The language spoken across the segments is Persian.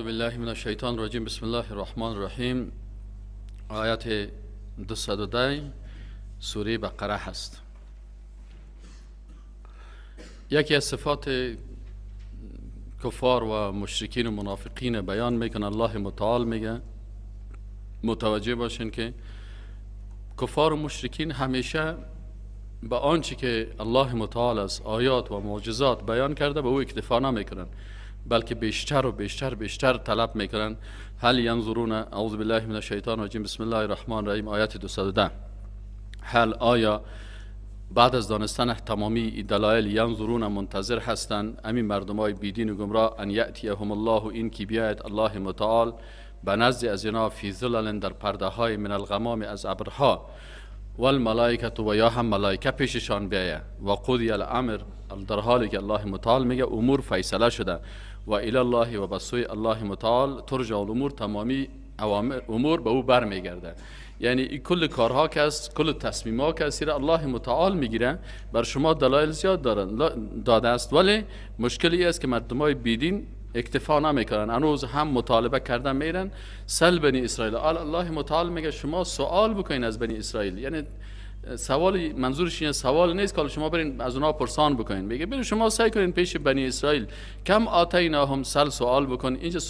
بالله من الشیطان الرجیم. بسم الله الرحمن الرحیم. آیت 210 سوره بقره هست. یکی از صفات کفار و مشرکین و منافقین بیان میکنه. الله متعال میگه متوجه باشین که کفار و مشرکین همیشه به آنچه که الله متعال از آیات و معجزات بیان کرده به او اکتفا نمیکنن، بلکه بیشتر و بیشتر طلب میکنن. هل ینظرون، اعوذ بالله من الشیطان الرجیم، بسم الله الرحمن الرحیم، آیت 210. هل آیا بعد از دانستن تمامی دلایل ینظرون منتظر هستند امی مردمای بیدین و گمراه ان یأتیهم الله، این کی بیاید الله متعال به نزد از اینا فی ظلل در پرده های من الغمام از ابرها و الملائکه و یا هم ملائکه پیششان بیاید و قضی الامر، در حالی که الله متعال میگه امور فیصله شده و الی الله و بسوی الله متعال ترجع الامور، تمامی امور به او برمیگرده. یعنی کل کارها که است، کل تصمیم‌ها که است الله متعال میگیره. بر شما دلایل زیاد داده است، ولی مشکلی است که مردمای بیدین اکتفا نمیکنن، هنوز هم مطالبه کردن میرن. سل بنی اسرائیل، الله متعال میگه شما سوال بکنین از بنی اسرائیل. یعنی سوال منظورش اینه، سوال نیست که شما برین از اونها پرسان بکنین، میگه برین شما سعی کنین پیش بنی اسرائیل کم آتیناهم، سل سوال بکن. اینجا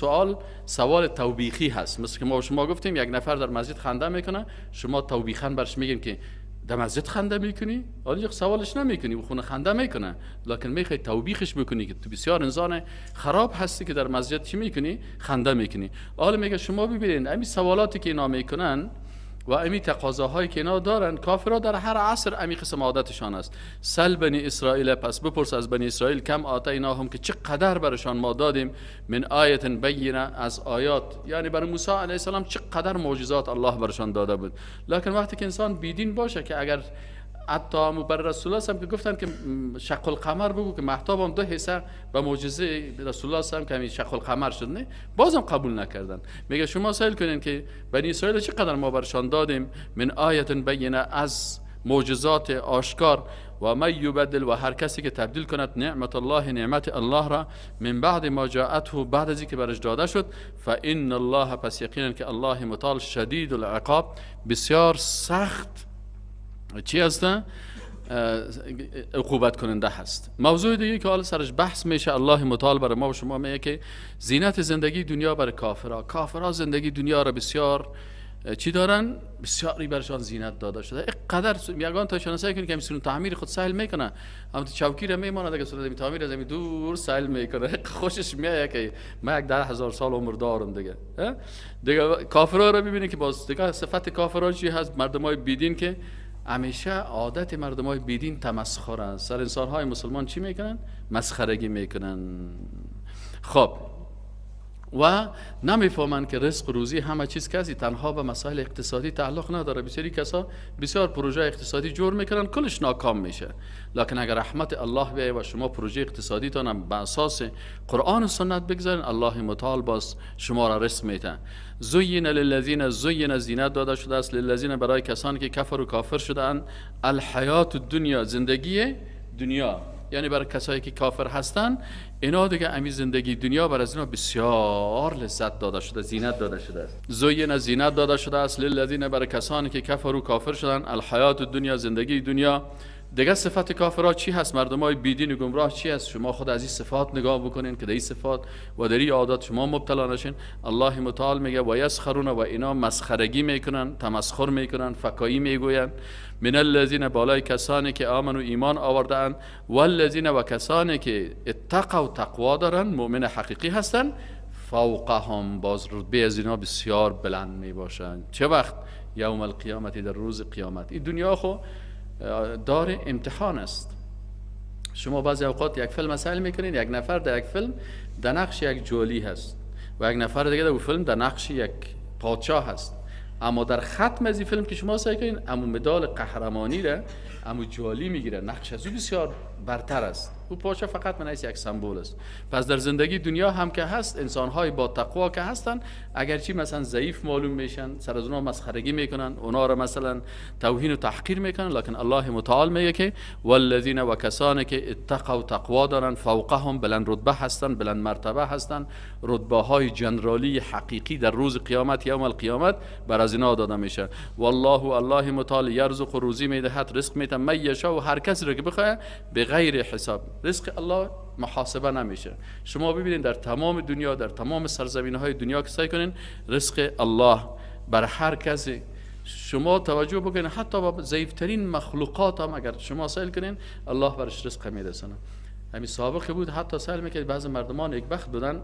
سوال توبیخی هست. مثل که ما شما گفتیم یک نفر در مسجد خنده میکنه، شما توبیخاً برش میگین که در مسجد خنده میکنی؟ حالا سوالش نمیکنی و خونه خنده میکنه، لکن میخوای توبیخش بکنی که تو بسیار انسان خراب هستی که در مسجد چی میکنی؟ خنده میکنی. حالا میگه شما ببینید امی سوالاتی که اینا میکنن و امی تقاضاهایی که اینا دارن، کافرها در هر عصر امی قسم عادتشان است. سل بنی اسرائیل، پس بپرس از بنی اسرائیل کم آتیناهم، که چقدر برشان ما دادیم، من آیت بینه، از آیات. یعنی برای موسی علیه السلام چقدر معجزات الله برشان داده بود. لکن وقتی که انسان بیدین باشه، که اگر حتی بر رسول الله هم که گفتن که شق القمر بگو که مهتاب هم 2 حصه به معجزه رسول الله هم که شق القمر شد، نه بازم قبول نکردن. میگه شما سائل کنین که بنی اسرائیل چقدر ما برشان دادیم، من آیت بینه، از معجزات آشکار. و من یبدل، و هر کسی که تبدیل کند نعمت الله، نعمت الله را، من بعد ما جاءته، بعد از اینکه برش داده شد، فان الله، پس یقینا که الله متعال شدید العقاب، بسیار سخت چی هستن؟ عقوبت کننده هست. موضوع دیگه که حالا سرش بحث میشه، الله متعال برای ما و شما میگه که زینت زندگی دنیا برای کافرها زندگی دنیا را بسیار چی دارن؟ بسیاری برشان زینت داده شده. اینقدر یگان تا شناسایی کنی که همین تعمیر خود سهل میکنه، هم چوکی را میماند اگه صورت تعمیر از دور سهل میکنه، خوشش میاد که من 10,000 سال عمر دارم دیگه. کافرها را ببینید که باز دیگه صفت کافرها چی هست؟ مردمای بیدین که همیشه عادت مردمای بیدین تمسخر است. سر انسان‌های مسلمان چی میکنن؟ مسخرگی میکنن. خب و نمیفهمن که رزق و روزی همه چیز کسی تنها به مسائل اقتصادی تعلق نداره. بسیاری کسا بسیار پروژه اقتصادی جور میکنن، کلش ناکام میشه. لکن اگر رحمت الله بیاید و شما پروژه اقتصادی تان به اساس قرآن و سنت بگذارین، الله متعال باز شما را رزق میده. زین للذین، زین زینت داده شده است، للذین برای کسانی که کفر و کافر شدند، الحیات الدنیا، زندگی دنیا. یعنی برای کسایی که کافر هستن، اینا دیگه امی زندگی دنیا برای اینا بسیار لذت داده شده، زینت داده شده است. زین زینت داده شده است، للذین برای کسانی که کفر و کافر شدن، الحیات الدنیا، زندگی دنیا. دیگه صفت کافرها چی هست؟ مردمای بیدین و گمراه چی هست؟ شما خود از این صفات نگاه بکنین که در این صفات و در این عادات شما مبتلا نشین. الله متعال میگه و یسخرون، و اینا مسخرگی میکنن، تمسخر میکنن، فکایی میگوین. من الذین، بالای کسانی که آمنو ایمان آوردن، والذین، و کسانی که اتقوا تقوا دارن، مؤمن حقیقی هستن، فوقهم، باز رتبه از اینا بسیار بلند میباشن. چه وقت؟ یوم القیامت، در روز قیامت. این دنیا خو دار امتحان است. شما بعضی اوقات یک فیلم مسائل میکنین، یک نفر در یک فیلم در نقش یک جولی هست و یک نفر دیگه در فیلم در نقش یک پادشاه هست، اما در ختم از این فیلم که شما سعی کنین امو مدال قهرمانی را امو جولی میگیره، نقش از او بسیار برتر است. او پاچه فقط من یک سمبل است. پس در زندگی دنیا هم که هست، انسان‌های با تقوا که هستن، اگرچه مثلا ضعیف معلوم میشن، سر از اونها مسخرگی میکنن، اونها را مثلا توهین و تحقیر میکنن، لکن الله متعال میگه که والذین و کسانی که اتقوا تقوا دارن فوقهم، بلند رتبه هستن، بلند مرتبه هستن، رتبه های جنرالی حقیقی در روز قیامت، یوم القیامت بر از اینا داده میشه. والله الله متعال یرزق و روزی میدهد، رزق میده من یشاء، و هر کسی را که بخواد به غیر حساب. رزق الله محاسبه نمیشه. شما ببینید در تمام دنیا، در تمام سرزمین‌های دنیا که سعی کنین رزق الله بر هر کسی، شما توجه بکنید حتی با ضعیفترین مخلوقات هم اگر شما سائل کنین الله برش رزق میرسونه. همین سابقه بود حتی سائل میکرد بعضی مردمان یک وقت بودن،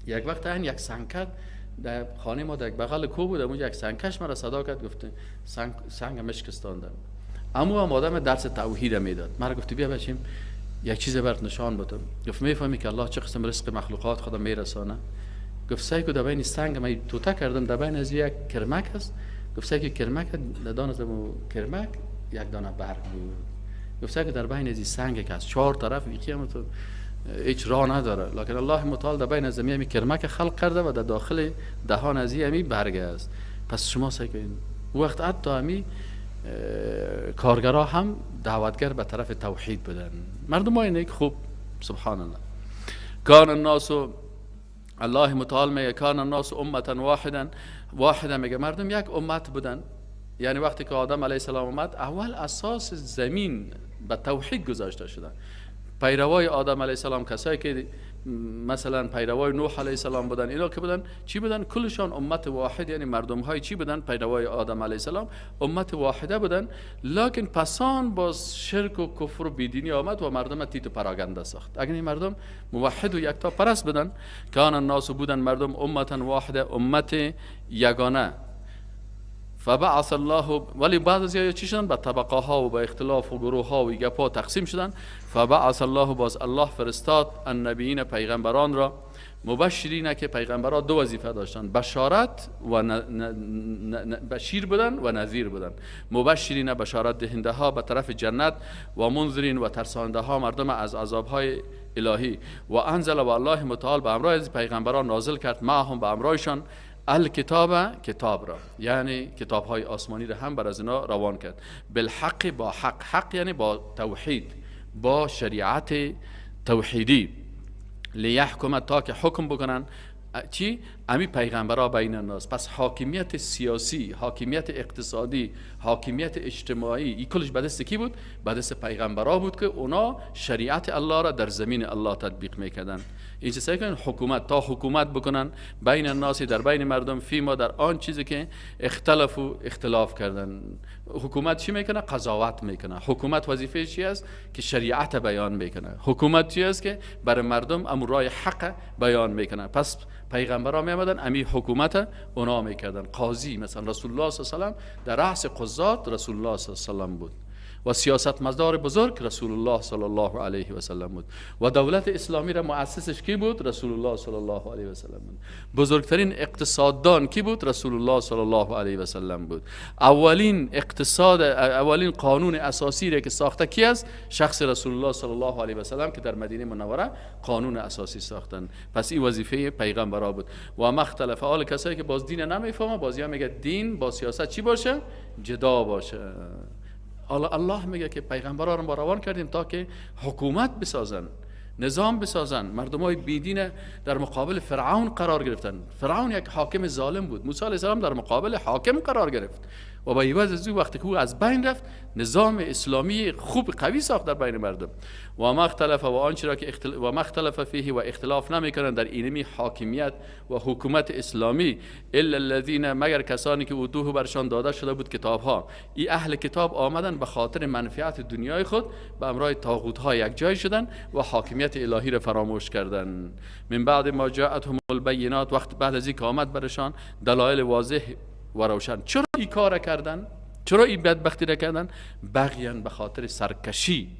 یک وقت این یک سنگکد در خانه ما در بغل کو بود، اونجا یک سنگکش مرا صدا کرد گفت سنگ مشکستاندم. اما هم آدم درس توحید میداد. مرا گفت بیا بچیم یک چیز برات نشان بدم. گفت میفهمی که الله چه قسم رزق مخلوقات خدا میرسانه؟ گفت سعی کو در بین سنگ من توته کردم، در بین از یک کرمک است. گفت سعی کو کرمک دان از کرمک یک دانه برگ بود. گفت سعی کو در بین از سنگ که از چهار طرف یکی تو هیچ راه نداره، لکن الله متعال در بین زمین می کرمک خلق کرده و در داخل دهان از همی برگ است. پس شما سعی کنید وقت حتی همی کارگرها هم دعوتگر به طرف توحید بدن. مردم های نیک خوب سبحان الله. کان الناس، الله متعال میگه کان الناس امتا واحدا میگه مردم یک امت بودن. یعنی وقتی که آدم علیه السلام اومد اول اساس زمین به توحید گذاشته شده. پیروای آدم علیه السلام کسایی که مثلا پیروای نوح علیه السلام بودن، اینا که بودن چی بودن؟ کلشان امت واحد، یعنی مردم های چی بودن؟ پیروای آدم علیه السلام امت واحده بودن. لکن پسان باز شرک و کفر و بیدینی آمد و مردم تیت و پراگنده ساخت. اگر این مردم موحد و یکتا پرست بودن، کان الناس بودن مردم امتا واحده، امت یگانه. فبعث الله، ولی بعد از یا چی شدن؟ به طبقه ها و به اختلاف و گروه ها و گپا تقسیم شدن. فبعث الله، باز الله فرستاد النبیین پیغمبران را، مبشرین که پیغمبران دو وظیفه داشتن، بشارت و بشیر بودن و نذیر بودن. مبشرین بشارت دهنده ها به طرف جنت، و منذرین و ترساننده ها مردم از عذاب های الهی. و انزل، و الله متعال به امرای از پیغمبران نازل کرد، معهم به امرایشان، الکتاب، کتاب را، یعنی کتاب های آسمانی را هم بر از اینا روان کرد. بالحق، با حق، حق یعنی با توحید، با شریعت توحیدی. لیحکم، تا که حکم بکنن چی؟ امی پیغمبرها بین الناس. پس حاکمیت سیاسی، حاکمیت اقتصادی، حاکمیت اجتماعی، این کلش به دست کی بود؟ به دست پیغمبرها بود که اونا شریعت الله را در زمین الله تطبیق میکردن. این چه سعی کنن؟ حکومت، تا حکومت بکنن بین الناس، در بین مردم، فیما در آن چیزی که اختلاف کردن. حکومت چی میکنه؟ قضاوت میکنه. حکومت وظیفه چی است؟ که شریعت بیان میکنه. حکومت چی است؟ که برای مردم امرای حق بیان میکنه. پس پیغمبرها می آمدن امی حکومت اونا میکردن. قاضی مثلا رسول الله صلی الله علیه و سلم در رأس قضات رسول الله صلی الله علیه و سلم بود، و سیاستمدار بزرگ رسول الله صلی الله علیه و سلم بود، و دولت اسلامی را مؤسسش کی بود؟ رسول الله صلی الله علیه و سلم بود. بزرگترین اقتصاددان کی بود؟ رسول الله صلی الله علیه و سلم بود. اولین قانون اساسی را که ساخته کی است؟ شخص رسول الله صلی الله علیه و سلم که در مدینه منوره قانون اساسی ساختن. پس این وظیفه پیغمبرا بود. و مختلف حال کسایی که باز دین نمیفهمه، بازیا میگه دین با سیاست چی باشه؟ جدا باشه. الله میگه که پیغمبران رو ما روان کردیم تا که حکومت بسازن، نظام بسازن. مردم های بیدین در مقابل فرعون قرار گرفتن. فرعون یک حاکم ظالم بود. موسی علیه السلام در مقابل حاکم قرار گرفت و با عوض از او وقتی که او از بین رفت، نظام اسلامی خوب قوی ساخت در بین مردم. و مختلف و آنچه را که و مختلف فیه، و اختلاف نمیکنن در اینمی حاکمیت و حکومت اسلامی، الا الذين، مگر کسانی که اوتوه برشان داده شده بود کتاب ها. این اهل کتاب آمدن به خاطر منفعت دنیای خود به امرای طاغوت ها یک جای شدن و حاکمیت الهی را فراموش کردن. من بعد ما جاءتهم البینات، وقت بعد از اینکه آمد برشان دلایل واضح و روشن. چرا این کار کردن؟ چرا این بدبختی را کردن؟ بغیان، به خاطر سرکشی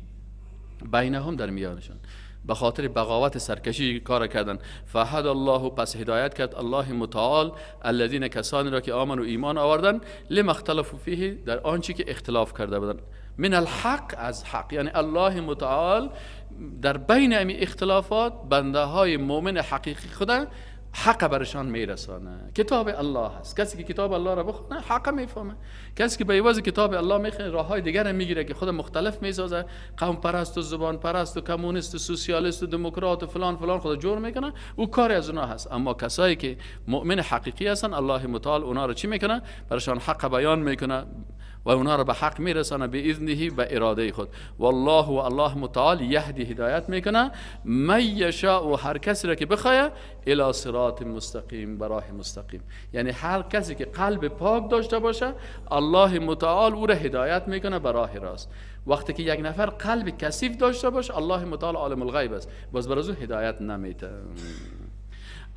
بینهم، در میانشان، به خاطر بغاوت سرکشی کار کردن. فهد الله، پس هدایت کرد الله متعال الذین، کسانی را که آمن و ایمان آوردن، لما اختلفوا فیه، در آنچه که اختلاف کرده بودن. من الحق، از حق. یعنی الله متعال در بین این اختلافات بنده های مؤمن حقیقی خدا حق برشان میرسانه. کتاب الله هست، کسی که کتاب الله را بخونه حق میفهمه. کسی که به عوض کتاب الله میخونه راه های دیگر میگیره که خود مختلف میسازه، قوم پرست و زبان پرست و کمونیست و سوسیالیست و دموکرات و فلان فلان خود جور میکنه، او کاری از اونها هست. اما کسایی که مؤمن حقیقی هستن الله متعال اونا رو چی میکنه؟ برشان حق بیان میکنه و اونا را به حق میرسانه به اذنه و اراده خود. والله و الله متعال یهدی هدایت میکنه من یشاء، و هر کسی را که بخواه الی صراط مستقیم، به راه مستقیم. یعنی هر کسی که قلب پاک داشته باشه الله متعال او را هدایت میکنه به راه راست. وقتی که یک نفر قلب کثیف داشته باشه الله متعال عالم الغیب است، باز بر از او هدایت نمیده.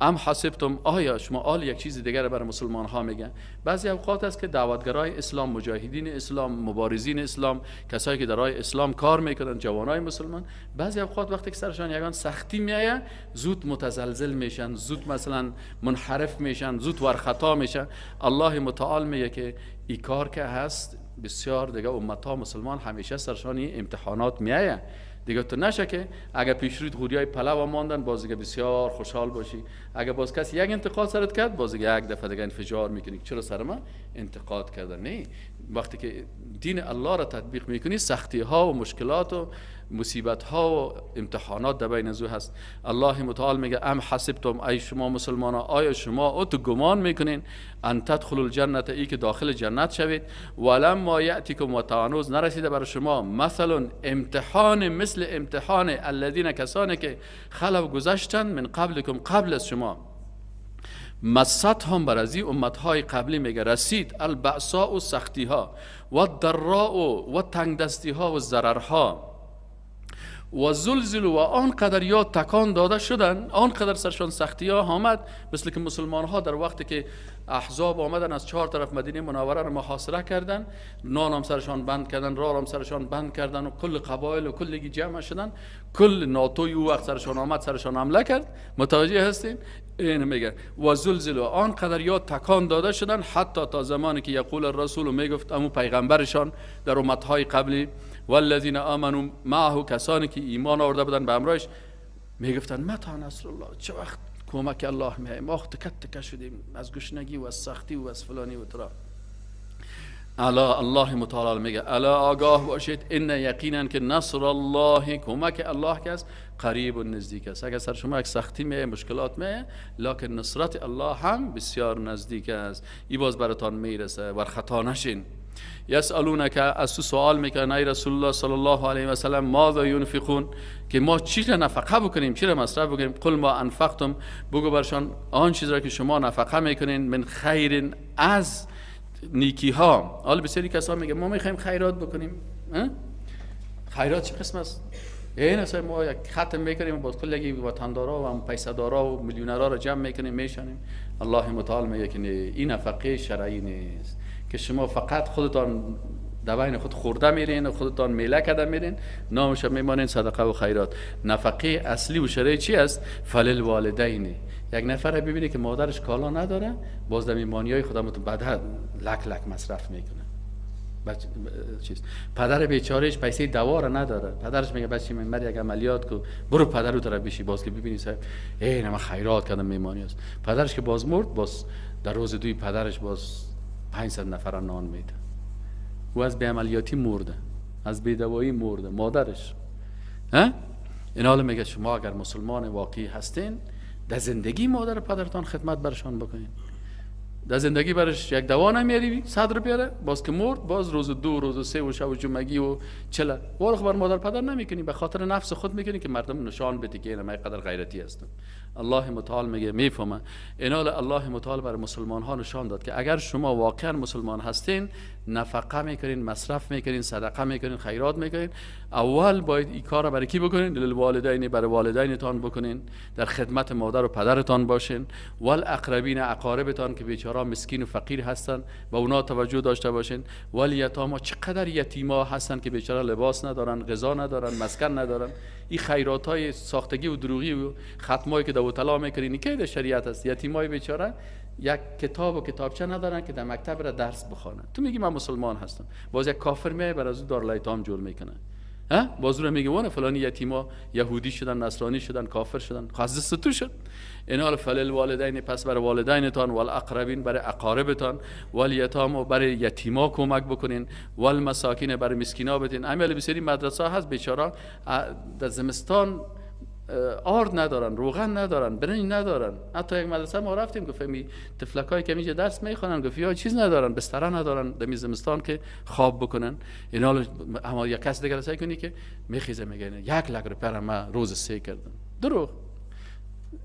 ام حسبتم، آیا شما آل یک چیز دیگر برای مسلمان ها میگن. بعضی اوقات است که دعوتگرای اسلام، مجاهدین اسلام، مبارزین اسلام، کسایی که در راه اسلام کار میکنن، جوانای مسلمان، بعضی اوقات وقتی که سرشان یگان سختی میایه زود متزلزل میشن، زود مثلا منحرف میشن، زود ورخطا میشن. الله متعال میگه که این کار که هست بسیار دیگه امت ها مسلمان همیشه سرشان این امتحانات میایه دیگه. تو نشه که اگه پیش روی غوریای پلو ماندن باز دیگه بسیار خوشحال باشی، اگه باز کسی یک انتقاد سرت کرد باز دیگه یک دفعه دیگه انفجار میکنی چرا سر ما انتقاد کردن. نه، وقتی که دین الله را تطبیق میکنی سختی ها و مشکلات و مصیبت ها و امتحانات در بین ازو هست. الله متعال میگه ام حسبتم، ای شما مسلمان ها آیا شما او تو گمان میکنین ان تدخلوا الجنه، ای که داخل جنت شوید، ولما یاتیکم، و تانوز نرسیده برای شما مثلا امتحان مثل امتحان الذین، کسانی که خلو گذشتن من قبلکم، قبل از شما، مست هم بر از این امتهای قبلی میگه رسید البعصاء و سختی ها و الضراء و تنگ دستی ها و ضررها و زلزل، و آنقدر یا تکان داده شدن، آنقدر سرشان سختی ها آمد. مثل که مسلمان ها در وقتی که احزاب آمدن از 4 طرف مدینه منوره را محاصره کردن، نان هم سرشان بند کردن، راه هم سرشان بند کردن و کل قبایل و کلگی جمع شدن، کل ناتوی او وقت سرشان آمد سرشان حمله کرد. متوجه هستین؟ این میگه و زلزل، و آنقدر یا تکان داده شدن حتی تا زمانی که یقول الرسول، میگفت امو پیغمبرشان در امتهای قبلی، والذین آمنوا معه، کسانی که ایمان آورده بودن به همراهش، میگفتن متى نصر الله، چه وقت کمک الله میاد، ما تکت تک شدیم از گشنگی و از سختی و از فلانی و ترا. الا، الله متعال میگه الا آگاه باشید، ان یقینا که نصر الله، کمک الله که است، قریب و نزدیک است. اگر سر شما یک سختی میه، مشکلات میه، لکن نصرت الله هم بسیار نزدیک است. این باز براتان میرسه، ور خطا نشین. یسالونک، از تو سوال میکنن ای رسول الله صلی الله علیه و سلم، ماذا ينفقون، که ما چی را نفقه بکنیم، چی را مصرف بکنیم. قل ما انفقتم، بگو برشان آن چیز را که شما نفقه میکنین، من خیر، از نیکی ها. حالا بسیاری کسا میگه ما میخوایم خیرات بکنیم. خیرات چه قسم است؟ این اصلا ما یک ختم میکنیم با کلگی وطندارا و پیسدارا و میلیونرها را جمع میکنیم میشانیم. الله متعال میگه که این نفقه شرعی نیست، که شما فقط خودتان دوین خود خورده میرین و خودتان میله کده میرین، نامش میمانین صدقه و خیرات. نفقه اصلی و شرعی چی است؟ فلل والدین. یک نفر ببینی که مادرش کالا نداره، باز در میمانیای خودم بعد لک لک مصرف میکنه. چیز پدر بیچارهش پیسه دوا را نداره، پدرش میگه بچه من مر یک عملیات کو، برو پدر رو طرف بشی. باز که ببینی صاحب من خیرات کردم میمانی است، پدرش که باز مرد، باز در روز دوی پدرش باز 500 نفر نان میده. او از بی عملیاتی مرده، از بی دوایی مرده مادرش. این حال میگه شما اگر مسلمان واقعی هستین، در زندگی مادر پدرتان خدمت برشان بکنین. در زندگی برش یک دوا نمیاری 100 روپیه، باز که مرد باز روز 2 روز 3 و شب و جمعگی و چله وارخ بر مادر پدر نمیکنی، به خاطر نفس خود میکنی که مردم نشان بدی که من قدر غیرتی هستم. الله متعال میگه میفهمه. اینال الله متعال بر مسلمان ها نشان داد که اگر شما واقعا مسلمان هستین، نفقه میکنین، مصرف میکنین، صدقه میکنین، خیرات میکنین، اول باید این کار را برای کی بکنین؟ للوالدین، برای والدینتان بکنین، در خدمت مادر و پدرتان باشین، والاقربین، اقاربتان که بیچاره مسکین و فقیر هستن و اونا توجه داشته باشین، والیتاما، چقدر یتیما هستن که بیچاره لباس ندارن، غذا ندارن، مسکن ندارن. این خیرات های ساختگی و دروغی و ختمایی که دو طلا میکنین که در شریعت است. یتیمای بیچاره یک کتاب و کتابچه ندارن که در مکتب را درس بخوانن. تو میگی من مسلمان هستم، باز یک کافر میای بر از دارالایتام جور میکنه، ها باز رو میگه وانه فلانی یتیما یهودی شدن، نصرانی شدن، کافر شدن، خاص تو شد. این حال فلل والدین، پس بر والدینتان، والاقربین بر اقاربتان، والیتام بر یتیما کمک بکنین، والمساکین بر مسکینا بدین. امیال بسیاری مدرسه هست بیچاره در زمستان آرد ندارن، روغن ندارن، برنج ندارن. حتی یک مدرسه ما رفتیم گفتم طفلکای که اینجا درس میخوانن گفت یا چیز ندارن، بستر ندارن در زمستان که خواب بکنن. اینا اما یک کس دیگه سعی کنی که میخیزه میگه 1 لک روپیه من روز 3 کردم. دروغ.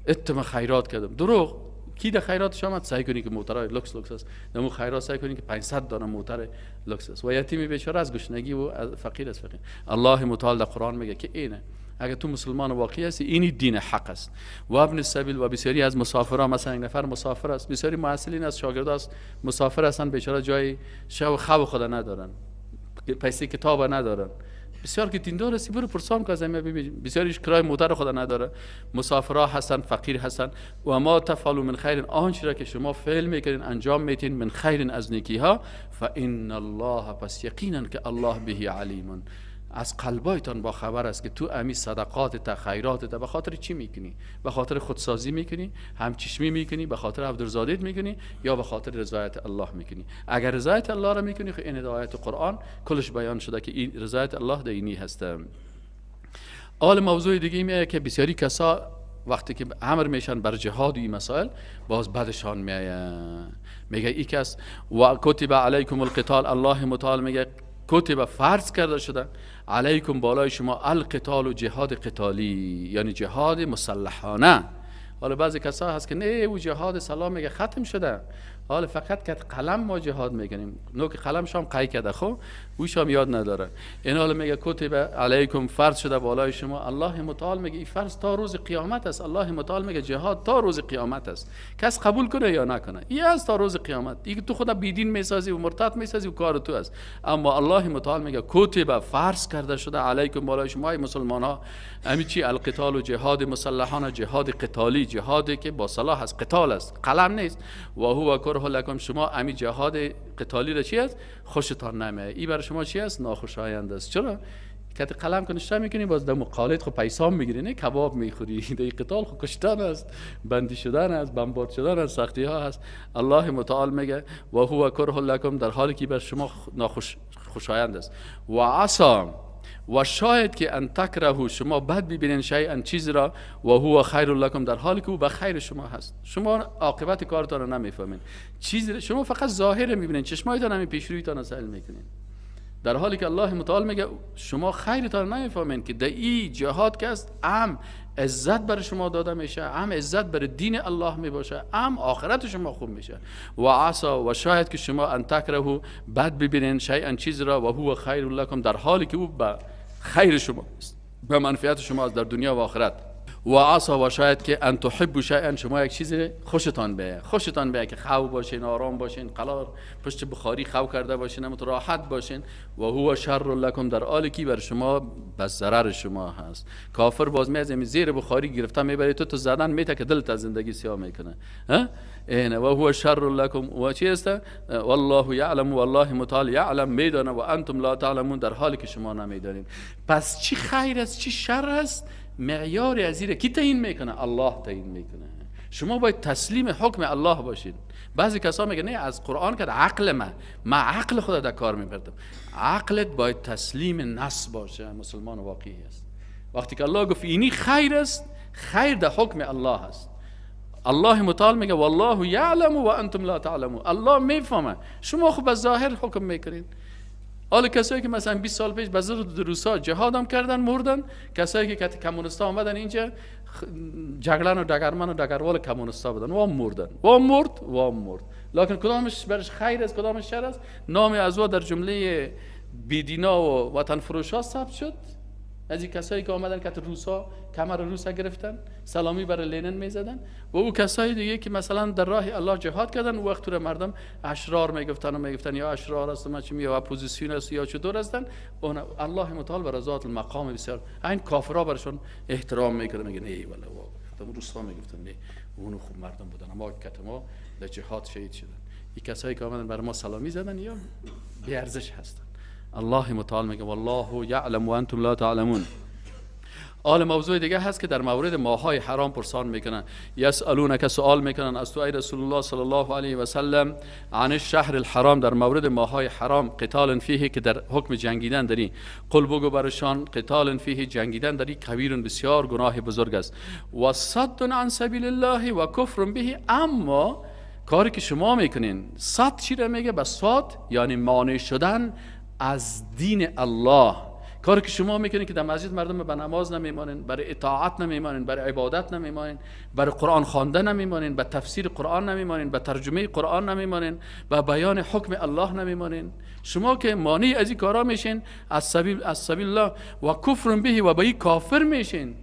اتم خیرات کردم. دروغ. کی در خیرات شما سعی کنی که موترای لوکس است، نمو خیرات سعی کنی که 500 دانه موتر لوکس است. و یتیم بیچاره از گشنگی و از فقیر است. فقیر الله متعال در قرآن میگه که اینه، اگر تو مسلمان واقعی هستی اینی دین حق است. و ابن السبیل و بسیاری از مسافرها، مثلا یک نفر مسافر است، بسیاری معسلین از شاگردا است مسافر هستن، بیچاره جای شو خواب خود ندارن، پیسه کتاب ندارن. بسیار که دیندار هستی برو پرسان که از همه ببین، بسیاریش کرای موتر خود نداره، مسافرها هستن، فقیر هستن. و ما تفعلوا من خیر، آنچه را که شما فعل میکنین انجام میتین، من خیر از نیکی ها، فان الله، پس یقینا که الله به علیم، از قلبایتان با خبر است که تو امی صدقات تا خیرات تا به خاطر چی میکنی؟ به خاطر خودسازی میکنی، همچشمی میکنی، به خاطر عبدالزادیت میکنی، یا به خاطر رضایت الله میکنی؟ اگر رضایت الله را میکنی خب این آیات قرآن کلش بیان شده که این رضایت الله دینی هست. حال موضوع دیگه میگه که بسیاری کسا وقتی که امر میشن بر جهاد و این مسائل باز بعدشان میگه ای کس و کتب علیکم القتال، الله متعال میگه کتب فرض کرده شده علیکم بالای شما القتال و جهاد قتالی، یعنی جهاد مسلحانه. حالا بعضی کسا هست که نه او جهاد سلام میگه ختم شده، حالا فقط که قلم ما جهاد میکنیم، نوک قلم شام قای کرده خب او شام یاد نداره. این حالا میگه کتب علیکم فرض شده بالای شما، الله متعال میگه این فرض تا روز قیامت است. الله متعال میگه جهاد تا روز قیامت است، کس قبول کنه یا نکنه این است تا روز قیامت. دیگه تو خدا بیدین میسازی و مرتد میسازی و کار تو است، اما الله متعال میگه کتب فرض کرده شده علیکم بالای شما ای مسلمان ها همین چی القتال و جهاد مسلحانه، جهاد قتالی، جهادی که با سلاح است، قتال است، قلم نیست. و هو کره لکم، شما امی جهاد قتالی را چی است؟ خوشتان نمیاد، این برای شما چی است؟ ناخوشایند است. چرا؟ که قلم کنشته میکنی باز در مقالط خو پیسام میگیری، نه کباب میخوری. در قتال خو کشتن است، بندی شدن است، بمبارد شدن است، سختی ها است. الله متعال میگه و هو کره لکم، در حالی که بر شما خوشایند است. و عصا، و شاید که ان تکرهو، شما بد ببینین شیئا چیز را، و هو خیر لکم، در حالی که او به خیر شما هست. شما عاقبت کارتان را نمیفهمین، چیز شما فقط ظاهر میبینین، چشمایتان همین پیشرویتان سهل میکنین، در حالی که الله متعال میگه شما خیرتان را نمیفهمین که در این جهاد که است عزت بر شما داده میشه، عزت بر دین الله میباشه، آخرت شما خوب میشه. و عسا، و شاید که شما ان تکرهو بد ببینین شیئا چیز را، و هو خیر لکم، در حالی که او به خیر شما است، به منفعت شما است در دنیا و آخرت. و عسا، و شاید که ان تحبوا شیئا، شما یک چیز خوشتان بیاد که خو باشین، آرام باشین، قلار پشت بخاری خو کرده باشین، اما راحت باشین. و هو شر لکم، در حالی که بر شما به ضرر شما هست. کافر باز میازم زیر بخاری گرفته میبری تو زدن میته که دلت از زندگی سیاه میکنه. اینه و هو شر لکم، و چی است؟ والله یعلم، والله متعال یعلم، میدانه، و انتم لا تعلمون، در حالی که شما نمیدانید. پس چی خیر است چی شر است؟ معیار از این کی تعیین میکنه؟ الله تعیین میکنه. شما باید تسلیم حکم الله باشید. بعضی کسا میگن نه از قرآن که عقل ما عقل خدا در کار میبردم. عقلت باید تسلیم نص باشه. مسلمان واقعی است. وقتی که الله گفت اینی خیر است، خیر در حکم الله است. الله متعال میگه والله یعلم و انتم لا تعلمون، الله میفهمه، شما خب به ظاهر حکم میکنین. حالا کسایی که مثلا 20 سال پیش به ضد روسا جهاد هم کردن مردن، کسایی که کمونیستا آمدن اینجا جگلن و دگرمن و دگروال کمونیستا بودن و مرد. لکن کدامش برش خیر است کدامش شر است؟ نام از او در جمله بیدینا و وطن فروشا ثبت شد. از این کسایی که آمدن که روسا کمر روسا گرفتن، سلامی برای لنین میزدن، و او کسایی دیگه که مثلا در راه الله جهاد کردن، و وقت مردم اشرار میگفتن یا اشرار هستن یا اپوزیسیون است یا چطور هستن، اون الله متعال بر ذات المقام بسیار این کافرها برشون احترام میکنه، میگه نه والله روسا میگفتن نه اونو خوب مردم بودن، اما کتما در جهاد شهید شدن. این کسایی که آمدن برای ما سلامی زدن یا بی ارزش هستن. الله متعال میگه والله یعلم و انتم لا تعلمون. آل موضوع دیگه هست که در مورد ماهای حرام پرسان میکنن. یسالونک، سوال میکنن از تو ای رسول الله صلی الله علیه و سلم، عن الشهر الحرام، در مورد ماهای حرام، قتال فیه که در حکم جنگیدن داری. قل بگو برشان قتال فیه، جنگیدن داری، کبیر بسیار گناه بزرگ است، و صد عن سبیل الله و کفر به. اما کاری که شما میکنین، صد چی را میگه؟ بس صد یعنی مانع شدن از دین الله. کاری که شما میکنین که در مسجد مردم به نماز نمیمانین، برای اطاعت نمیمانین، برای عبادت نمیمانین، برای قرآن خواندن نمیمانین، به تفسیر قرآن نمیمانین، به ترجمه قرآن نمیمانین، به بیان حکم الله نمیمانین. شما که مانع از این کارا میشین، از سبیل الله و کفر به، و به کافر میشین.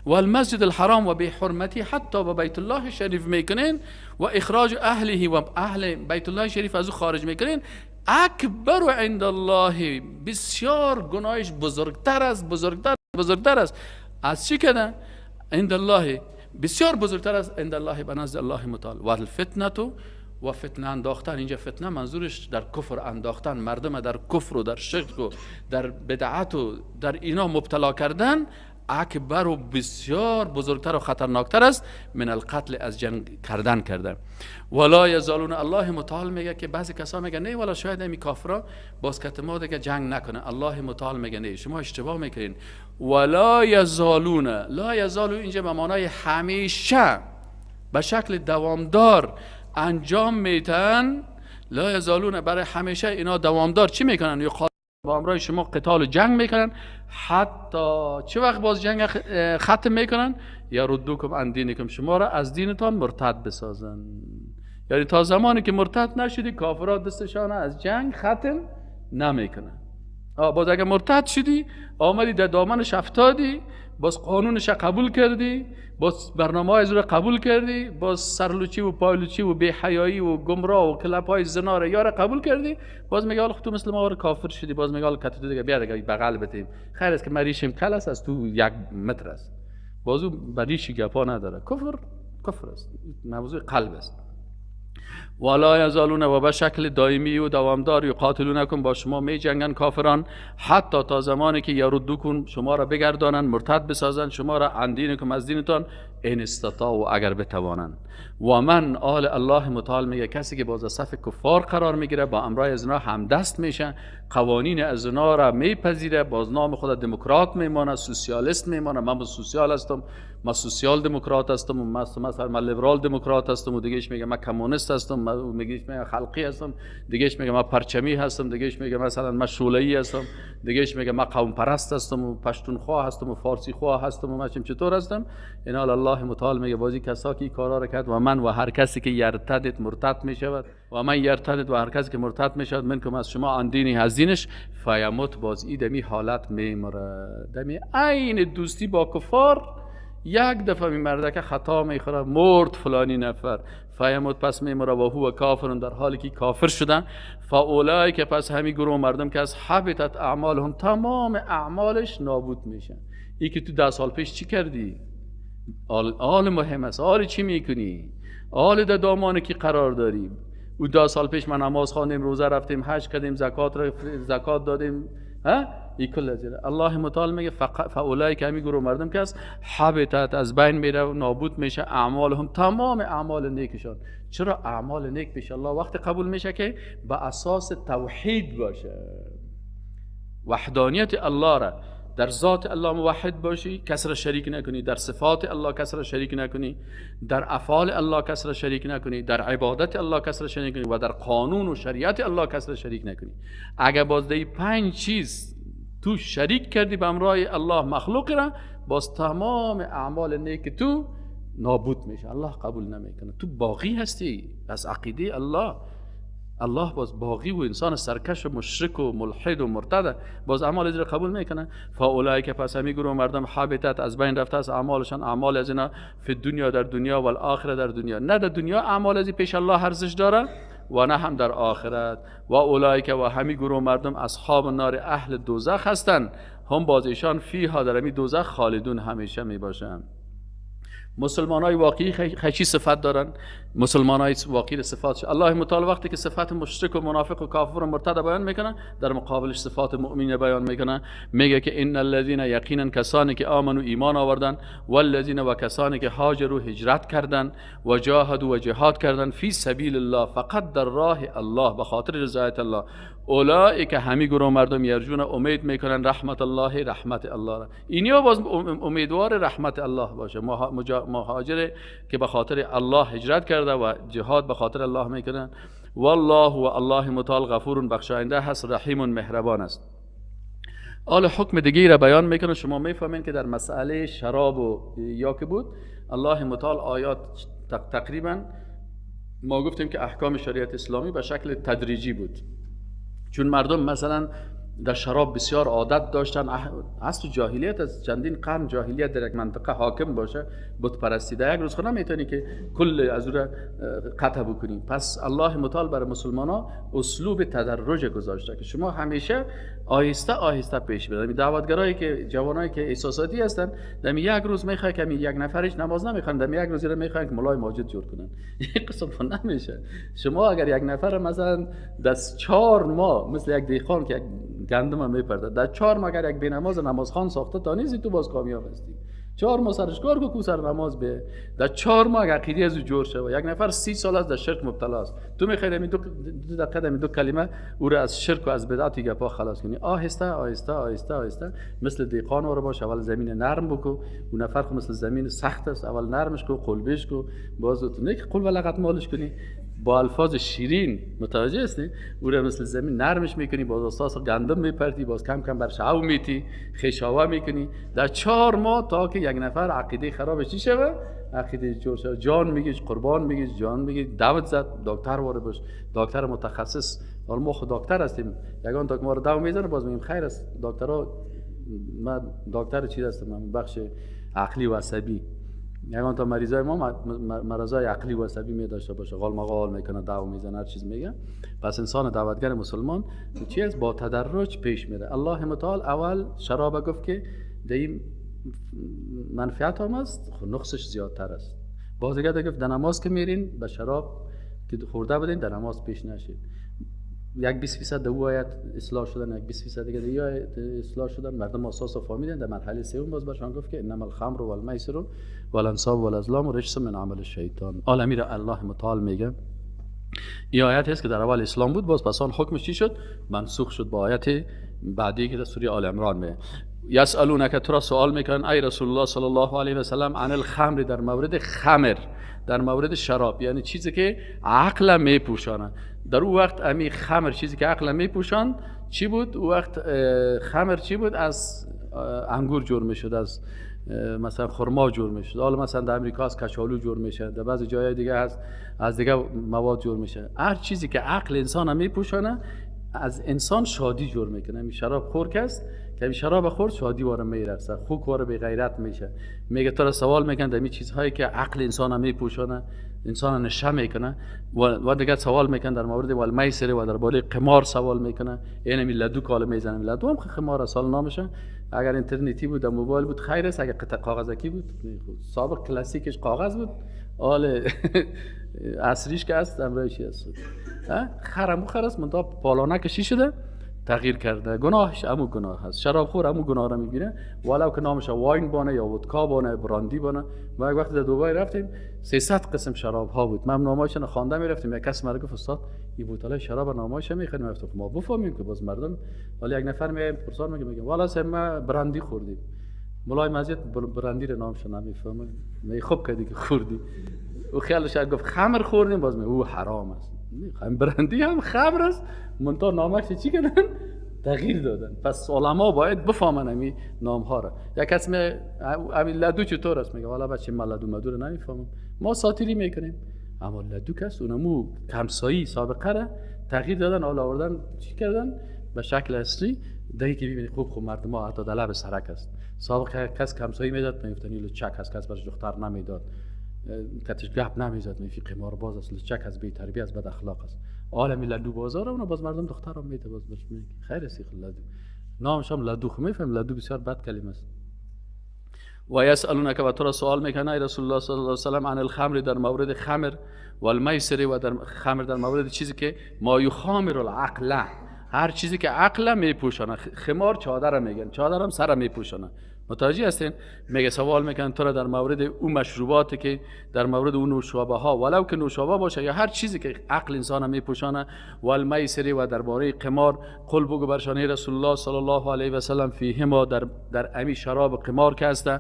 و المسجد الحرام و به حرمتی، حتی به بیت الله شریف میکنین و اخراج اهله و اهل بیت الله شریف از او خارج میکنین. اکبر عند الله، بسیار گناهش بزرگتر است از چی کردن؟ عند الله، بسیار بزرگتر است عند الله، به نزد الله متعال. و الفتنه و فتنه انداختن، اینجا فتنه منظورش در کفر انداختن، مردم در کفر و در شرک و در بدعت و در اینا مبتلا کردن، اکبر و بسیار بزرگتر و خطرناکتر است من القتل، از جنگ کردن. ولا یزالون، الله متعال میگه که بعضی کسا میگن نه والا شاید امی کافرا باز کتما دیگه جنگ نکنه. الله متعال میگه نه، شما اشتباه میکنین. ولا یزالون، لا یزالون اینجا به معنای همیشه، به شکل دوامدار انجام میتن. لا یزالون برای همیشه اینا دوامدار چی میکنن؟ با امرای شما قتال و جنگ میکنن، حتی چه وقت باز جنگ ختم میکنن؟ یا ردوکم عن دینکم، شما را از دینتان مرتد بسازن. یعنی تا زمانی که مرتد نشدی کافرها دستشان از جنگ ختم نمیکنن. باز اگر مرتد شدی، آمدی در دامنش افتادی، باز قانونش قبول کردی، باز برنامه های زور قبول کردی، باز سرلوچی و پایلوچی و بی‌حیایی و گمراه و کلپ های زنا را یار قبول کردی، باز میگه حالا تو مثل ما کافر شدی، باز میگه حالا کتو دیگه بیا دیگه بغل بتیم، خیر است که مریشم کل است، از تو 1 متر است، بازو بریشی گپا نداره. کفر است، موضوع قلب است. ولا یزالون، و به شکل دائمی و دوامدار یقاتلونکم، با شما می جنگن کافران، حتی تا زمانی که یردوکم، شما را بگردانن، مرتد بسازن شما را عن دینکم، از دینتان، ان استطاعوا، اگر بتوانند. و من آل الله متعال میگه کسی که باز صف کفار قرار میگیره، با امرای از اینا همدست میشه، قوانین از اینا را میپذیره، باز نام خود دموکرات میمانه، سوسیالیست میمانه، من سوسیال هستم، من سوسیال دموکرات هستم، مثلا من لیبرال دموکرات هستم، و دیگهش میگه من کمونیست هستم، دیگهش میگه خلقی هستم، دیگهش میگه من پرچمی هستم، دیگهش میگه مثلا من شوله‌ای هستم، دیگهش میگه من قوم پرست هستم و پشتونخوا هستم و فارسی خوا هستم و من چطور هستم. این الله متعال میگه بازی کسا که کارا را کرد، و من و هر کسی که یرتد مرتد میشود، و من یرتد و هر کسی که مرتد میشود منکم از شما عن دینی، از دینش، فیموت، باز ای دمی حالت میمره، دمی عین دوستی با کفار، یک دفعه میمرده که خطا میخوره، مرد فلانی نفر، فیموت، پس میمره، و هو کافرون، در حالی که کافر شدن. فاولای که پس همین گروه مردم که از حبطت اعمالهم، تمام اعمالش نابود میشن. ای که تو 10 سال پیش چی کردی؟ آل مهم است، آل چی میکنی؟ آل در دامانه که قرار داری. او 10 سال پیش ما نماز خواندیم، روزه رفتیم، حج کردیم، زکات دادیم، این کل از الله متعال میگه فاولای که همین گروه مردم که از حبطت، از بین میره و نابود میشه، اعمالهم، تمام اعمال نیکشان. چرا اعمال نیک پیش الله وقت قبول میشه که به اساس توحید باشه، وحدانیت الله را، در ذات الله موحد باشی، کس را شریک نکنی، در صفات الله کس را شریک نکنی، در افعال الله کس را شریک نکنی، در عبادت الله کس را شریک نکنی، و در قانون و شریعت الله کس را شریک نکنی. اگر باز دی 5 چیز تو شریک کردی به امرای الله مخلوق را، باز تمام اعمال نیک تو نابود میشه، الله قبول نمیکنه. تو باقی هستی از عقیده الله. الله باز باقی و انسان سرکش و مشرک و ملحد و مرتد، باز اعمال از قبول میکنه. فاولای که پس همین گروه مردم حبطت، از بین رفته از اعمالشان، اعمال از اینا، فی دنیا، در دنیا، و الاخره، در دنیا، نه در دنیا اعمال از پیش الله ارزش داره و نه هم در آخرت. و اولای که و همین گروه مردم اصحاب النار، اهل دوزخ هستند، هم باز ایشان فیها، در همین دوزخ خالدون، همیشه میباشند. مسلمان های واقعی چی صفت دارن؟ مسلمان های واقعی صفات الله متعال وقتی که صفات مشرک و منافق و کافر و مرتد بیان میکنن، در مقابلش صفات مؤمنین بیان میکنن. میگه که ان الذين یقینا کسانی که آمنو ایمان آوردن، والذین و کسانی که هاجروا هجرت کردن، و جاهدوا و جهاد کردن فی سبیل الله، فقط در راه الله به خاطر رضایت الله، اولئک همی گروه مردم یرجون امید میکنن رحمت الله، رحمت الله را. اینیا باز امیدوار رحمت الله باشه. مهاجر که به خاطر الله هجرت کرده و جهاد به خاطر الله میکنن. والله و الله متعال غفور بخشاینده هست، رحیم مهربان است. حالا حکم دیگه را بیان میکنه. شما میفهمین که در مسئله شراب و یا که بود الله متعال آیات تقریبا ما گفتیم که احکام شریعت اسلامی به شکل تدریجی بود، چون مردم مثلا در شراب بسیار عادت داشتن. اصل جاهلیت، از چندین قرن جاهلیت در یک منطقه حاکم باشه، بت پرستی، در یک روز خود نمیتونی که کل از او را قطع بکنی. پس الله متعال برای مسلمان ها اسلوب تدرج گذاشته که شما همیشه آهسته آهسته پیش برید. دعوتگرایی که جوانایی که احساساتی هستن، در یک روز میخواد که یک نفرش نماز نمیخوان، در یک روز میخوان که مولای ماجد جور کنن. این قسم نمیشه. شما اگر یک نفر مثلا دست 4 ماه مثل یک دیخان که گندم میپرده، در 4 ماه اگر یک بینماز نمازخوان ساخته تا نیستی تو باز کامیاب هستی. 4 ماه سرش کار کو سر نماز به. در 4 ماه اگر عقیده از جور شه. یک نفر 30 سال است در شرک مبتلا است، تو میخوای همین دو دقیقه همین 2 کلمه او را از شرک و از بدعت گپا خلاص کنی. آهسته آهسته آهسته آهسته مثل دیقان ور باش. اول زمین نرم بکو، اون نفر خو مثل زمین سخت است، اول نرمش کو، قلبش کو، باز تو نه که قلب لغت مالش کنی، با الفاظ شیرین متوجه هستی، او را مثل زمین نرمش میکنی، باز اساس گندم میپرتی، باز کم کم برش او میتی، خشاوه میکنی. در 4 ماه تا که یک نفر عقیده خرابش چی شوه، عقیده جور شوه، جان میگیش، قربان میگیش، جان میگی، دعوت زد دکتر واره باش، دکتر متخصص. حالا ما خود دکتر هستیم، یگان تا که ما رو دعو میزنه باز میگیم خیر است. دکترها، من دکتر چی هستم، من بخش عقلی و عصبی. یگان تا مریضای ما مرضای عقلی و عصبی می داشته باشه، غال مقال میکنه، دعوا میزنه، هر چیز میگه. پس انسان دعوتگر مسلمان چی است؟ با تدرج پیش میره. الله متعال اول شراب گفت که در این منفعت هم است، نقصش زیادتر است. باز دیگه گفت در نماز که میرین به شراب که خورده بدین در نماز پیش نشید. یک 20% دو آیت اصلاح شدن، یک 20% دیگه دیگه آیت اصلاح شدن. مردم اساس فهمیدن. در مرحله سوم باز برشان گفت که انما الخمر والمیسر والانصاب والازلام رجس من عمل الشیطان. عالمی را الله متعال میگه. این آیت هست که در اول اسلام بود، باز پس آن حکمش چی شد؟ منسوخ شد با آیت بعدی که در سوره آل عمران میگه. یسالونک، تو را سوال میکنن ای رسول الله صلی الله علیه و سلم، عن الخمر، در مورد خمر، در مورد شراب، یعنی چیزی که عقل میپوشانه. در اون وقت امی خمر، چیزی که عقل میپوشان چی بود؟ اون وقت خمر چی بود؟ از انگور جور میشد، از مثلا خرما جور میشد. حالا مثلا در امریکا از کچالو جور میشه، در بعضی جای دیگه هست از دیگه مواد جور میشه. هر چیزی که عقل انسان میپوشانه از انسان شادی جور میکنه. می شراب خور کس که می شراب خورد شادی واره میرسه، خوک واره به غیرت میشه. میگه تو را سوال میکنه در می چیزهایی که عقل انسان میپوشانه، انسان نشه میکنه. و دیگه سوال میکنه در مورد والمیسر و در باره قمار سوال میکنه. یعنی می لدو کالا میزنه، لدو هم قمار اصلا نامشه. اگر اینترنتی بود، موبایل بود خیر است. اگر قطعه کاغذکی بود، سابق کلاسیکش کاغذ بود، حال عصریش که است امروزی است. خرمو خرس منتها پالانه کشی شده، تغییر کرده. گناهش همون گناه هست. شراب خور همون گناه رو میگیره، ولو که نامش واین بانه یا ودکا بانه، براندی بانه. ما یک وقت در دبی رفتیم 300 قسم شراب ها بود. من نامه‌اشون خوانده میرفتیم. یک کس مرا گفت استاد این بوتل شراب نامه‌اش میخونیم. گفتم ما بفهمیم که باز مردم. ولی یک نفر میگه پرسان میگه والا ما براندی خوردیم. مولای مسجد براندی رو نامش نمیفهمه. می خوب کردی که خوردی. او خیالش گفت خمر خوردیم، باز می او حرام است. خمر براندی هم خمر است، منتها نامش چی کردن؟ تغییر دادن. پس علما باید بفهمن همین نام ها را. یک کس می همین لدو چطور است؟ میگه والا بچه من لدو مدور نمیفهمم، ما ساتیری میکنیم. اما لدو کس اونمو کمسایی سابقه را تغییر دادن، حالا آوردن چی کردن به شکل اصلی. دیگه که ببینید خوب مردم ها حتی دلب سرک است. سابقه کس کمسایی میداد، میگفتن اینو چک است، کس برش دختر نمیداد، کتش گپ نمیزد، میفی قمار باز است، چک از بی تربیت، از بد اخلاق است. عالمی لدو بازار اونو باز مردم دختر هم میده، باز برش میگه خیر است. لدو نامش هم لدو، خو میفهم لدو بسیار بد کلمه است. و یسالونک و تو را سوال میکنه ای رسول الله صلی الله علیه و سلم عن الخمر در مورد خمر و المیسر و در خمر در مورد چیزی که ما یخامر العقل، هر چیزی که عقل میپوشانه. خمار چادر میگن، چادر هم سر میپوشانه. متوجه هستین؟ میگه سوال میکنن تو را در مورد اون مشروباتی که در مورد اون نوشابه ها، ولو که نوشابه باشه یا هر چیزی که عقل انسان میپوشانه، و المیسر و درباره قمار، قل بگو برشان رسول الله صلی الله علیه و سلم فیهما در امی شراب قمار که هست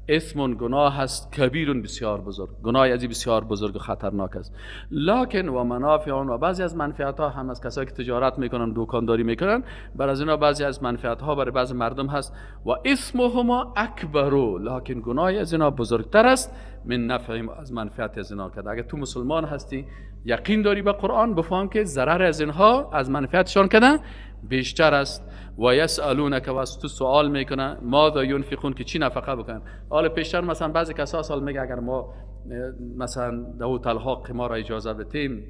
اثم گناه است، کبیر بسیار بزرگ، گناه ازی بسیار بزرگ و خطرناک است. لکن و منافع و بعضی از منفعت ها هم از کسایی که تجارت میکنن دکانداری میکنن، بر از اینا بعضی از منفعت ها برای بعضی مردم هست. و اثمهما اکبر، لکن گناه از اینا بزرگتر است من نفع، از منفعت از اینا کرد. اگر تو مسلمان هستی یقین داری به قرآن، بفهم که ضرر از اینها از منفعتشان کردن بیشتر است. و یسالونک و از تو سوال میکنن ماذا ينفقون، که چی نفقه بکنن. حالا پیشتر مثلا بعضی کسا سوال میگه اگر ما مثلا در هتل ها قمار را اجازه بدیم،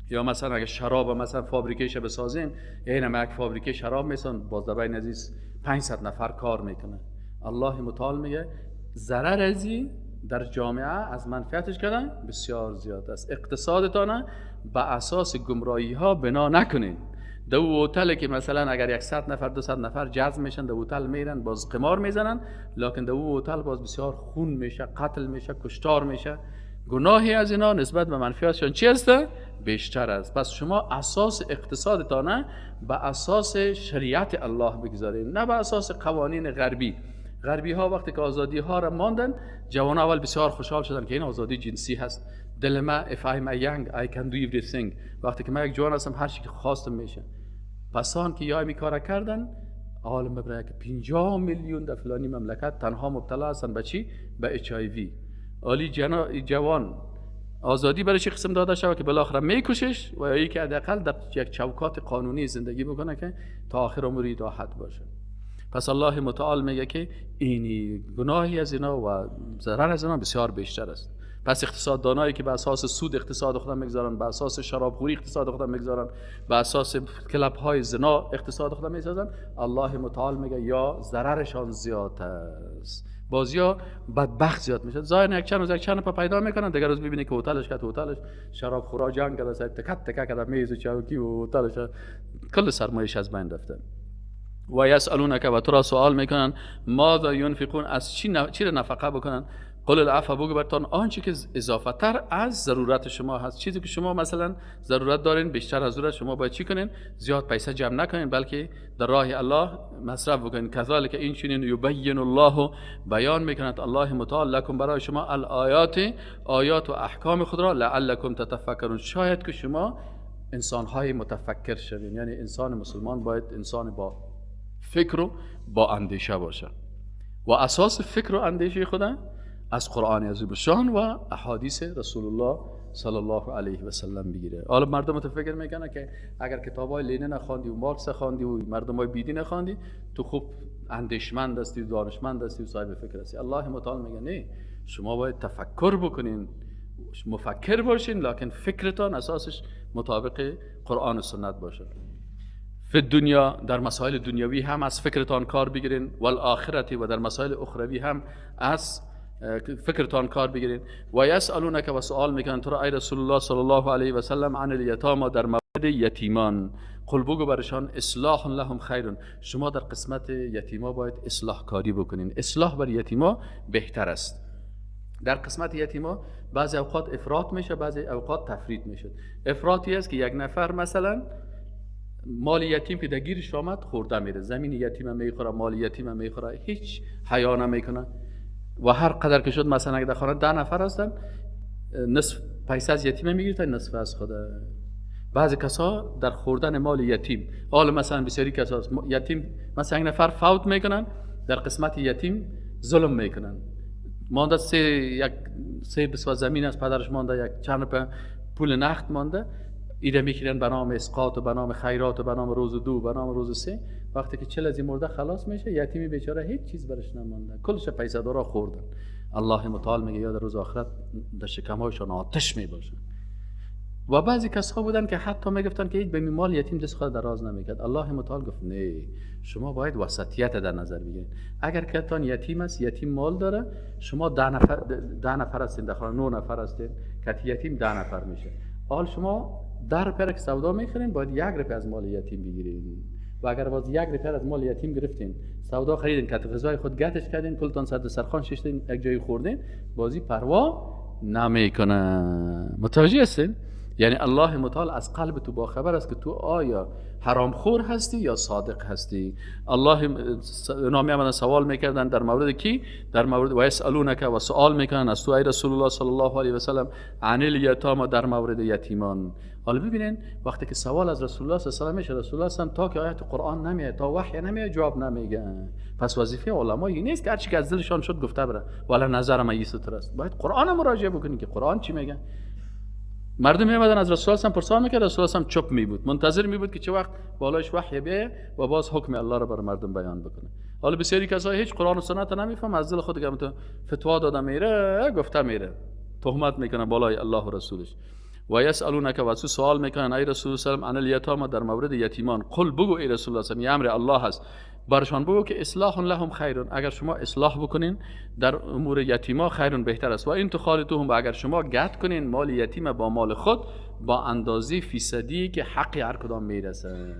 یا مثلا اگر شراب مثلا فابریکیش بسازیم، این ما یک فابریکه شراب میسازن باز در بین عزیز 500 نفر کار میکنه. الله متعال میگه ضرر ازی در جامعه از منفعتش کردن بسیار زیاد است. اقتصادتان به اساس گمراهی ها بنا نکنین. در هتل که مثلا اگر 100 نفر 200 نفر جذب میشن در هتل میرن باز قمار میزنن، لکن در هتل باز بسیار خون میشه، قتل میشه، کشتار میشه. گناهی از اینا نسبت به منفعتشان چی است؟ بیشتر است. پس شما اساس اقتصادتان به اساس شریعت الله بگذارید، نه به اساس قوانین غربی. غربی ها وقتی که آزادی ها را ماندن، جوان اول بسیار خوشحال شدن که این آزادی جنسی هست. دل ما if I'm a young I can do everything، وقتی که من یک جوان هستم هر چی که خواستم میشه. پسان که یا می کار کردن، عالم ببره که 50 میلیون در فلانی مملکت تنها مبتلا هستن به چی؟ به HIV. عالی جوان آزادی برای چی قسم داده شود که بالاخره میکشش و یا که حداقل در یک چوکات قانونی زندگی بکنه که تا آخر عمری راحت باشه. پس الله متعال میگه که اینی گناهی از اینا و ضرر از اینا بسیار بیشتر است. پس اقتصاددانایی که به اساس سود اقتصاد خودم میگذارن، به اساس شرابخوری اقتصاد خودم میگذارن، به اساس کلب های زنا اقتصاد خودم میسازن، الله متعال میگه یا ضررشان زیاد است، بازیا بدبخت زیاد میشه. ظاهر یک چند پا پیدا میکنن، دیگر روز ببینی که هتلش شراب خورا جنگ کرده، سر تکت کرده میز و چوکی و هتلش کل سرمایه‌اش از بین رفته. و یسالونک و تو را سوال میکنن ماذا ينفقون، از چی نفقه بکنن. قل العفو، بگو برتان آنچه که اضافه تر از ضرورت شما هست. چیزی که شما مثلا ضرورت دارین بیشتر از ضرورت، شما باید چی کنین؟ زیاد پیسه جمع نکنین، بلکه در راه الله مصرف بکنین. کذالک این چنین یبین الله، بیان میکند الله متعال لکم برای شما آیات و احکام خود را لعلکم تتفکرون، شاید که شما انسان‌های متفکر شوین. یعنی انسان مسلمان باید انسان با فکر و با اندیشه باشه و اساس فکر و اندیشه خود از قرآن عظیم الشان و احادیث رسول الله صلی الله علیه و سلم بگیره. حالا مردم فکر میکنه که اگر کتابای لینین خواندی و مارکس خواندی و مردمای بیدین خواندی تو خوب اندیشمند هستی و دانشمند هستی و صاحب فکر هستی. الله متعال میگه نه، شما باید تفکر بکنین، مفکر باشین، لکن فکرتان اساسش مطابق قرآن و سنت باشه. فی دنیا، در مسائل دنیوی هم از فکرتان کار بگیرین، والآخرتی، و در مسائل اخروی هم از فکرتان کار بگیرین. و یسالونک، و سوال میکنن تو را ای رسول الله صلی الله علیه و سلم عن الیتاما، در مورد یتیمان. قل بگو برشان اصلاح لهم خیرون، شما در قسمت یتیما باید اصلاح کاری بکنین. اصلاح بر یتیما بهتر است. در قسمت یتیما بعضی اوقات افراط میشه، بعضی اوقات تفریط میشه. افراطی است که یک نفر مثلا مال یتیم که دگیرش آمد خورده میره، زمین یتیم میخوره، مال یتیم میخوره، هیچ حیا نمیکنه. و هر قدر که شد مثلا اگه در خانه 10 نفر هستن، نصف پیسه از یتیم میگیره تا نصف از خوده. بعضی کسا در خوردن مال یتیم، حالا مثلا بسیاری کسا یتیم مثلا یک نفر فوت میکنن، در قسمت یتیم ظلم میکنن. مانده سه بسوا زمین از پدرش مانده، یک چند پول نقد مانده، ایره میگیرن به نام اسقاط و به نام خیرات و به نام روز 2 به نام روز 3. وقتی که 40 از این مرده خلاص میشه، یتیمی بیچاره هیچ چیز برش نمانده، کلش پیسه دارا خوردن. الله متعال میگه یا در روز آخرت در شکمهایشان آتش میباشن. و بعضی کسا بودن که حتی میگفتن که هیچ به مال یتیم دست خود دراز نمیکرد. الله متعال گفت نه، شما باید وسطیت در نظر بگیرید. اگر کتان یتیم است، یتیم مال داره، شما 10 نفر هستین، داخل 9 نفر هستین، کت یتیم 10 نفر میشه. حال شما 10 رپک سودا میخرین، باید 1 رپک از مال یتیم بگیرین. و اگر باز 1 رپک از مال یتیم گرفتین، سودا خریدین، کت غذای خود گتش کردین، کلتان سر سرخان ششتین، یک جایی خوردین، بازی پروا نمیکنه. متوجه هستین؟ یعنی الله متعال از قلب تو با خبر است که تو آیا حرامخور هستی یا صادق هستی. الله نامی آمدن سوال میکردن در مورد کی؟ در مورد و یسالونک، و سوال میکنن از تو ای رسول الله صلی الله علیه و سلم عن الیتام، در مورد یتیمان. حالا ببینین وقتی که سوال از رسول الله صلی الله علیه و سلم میشه، رسول الله صلی الله علیه و سلم تا که آیت قرآن نمیاد، تا وحی نمیاد، جواب نمیگن. پس وظیفه علما این نیست که هر چی که از دلشان شد گفته بره، ولی نظر ما یستر است. باید قرآن مراجعه بکنین که قرآن چی میگه. مردم میامدن از رسول الله پرسان میکرد، رسول الله چپ میبود، منتظر میبود که چه وقت بالایش وحی بیه و باز حکم الله رو بر مردم بیان بکنه. حالا بسیاری کسا هیچ قرآن و سنت نمیفهم، از دل خود که فتوا داده میره، گفته میره، تهمت میکنه بالای الله و رسولش. و یسالونک، و سوال میکنن ای رسول الله سلام عن الیتام، در مورد یتیمان. قل بگو ای رسول الله سلام، امر الله هست، برشان بگو که اصلاح لهم خیرون، اگر شما اصلاح بکنین در امور یتیما خیرون بهتر است. و این تخالطوهم، اگر شما گت کنین مال یتیم با مال خود با اندازه فیصدی که حق هر کدام میرسه.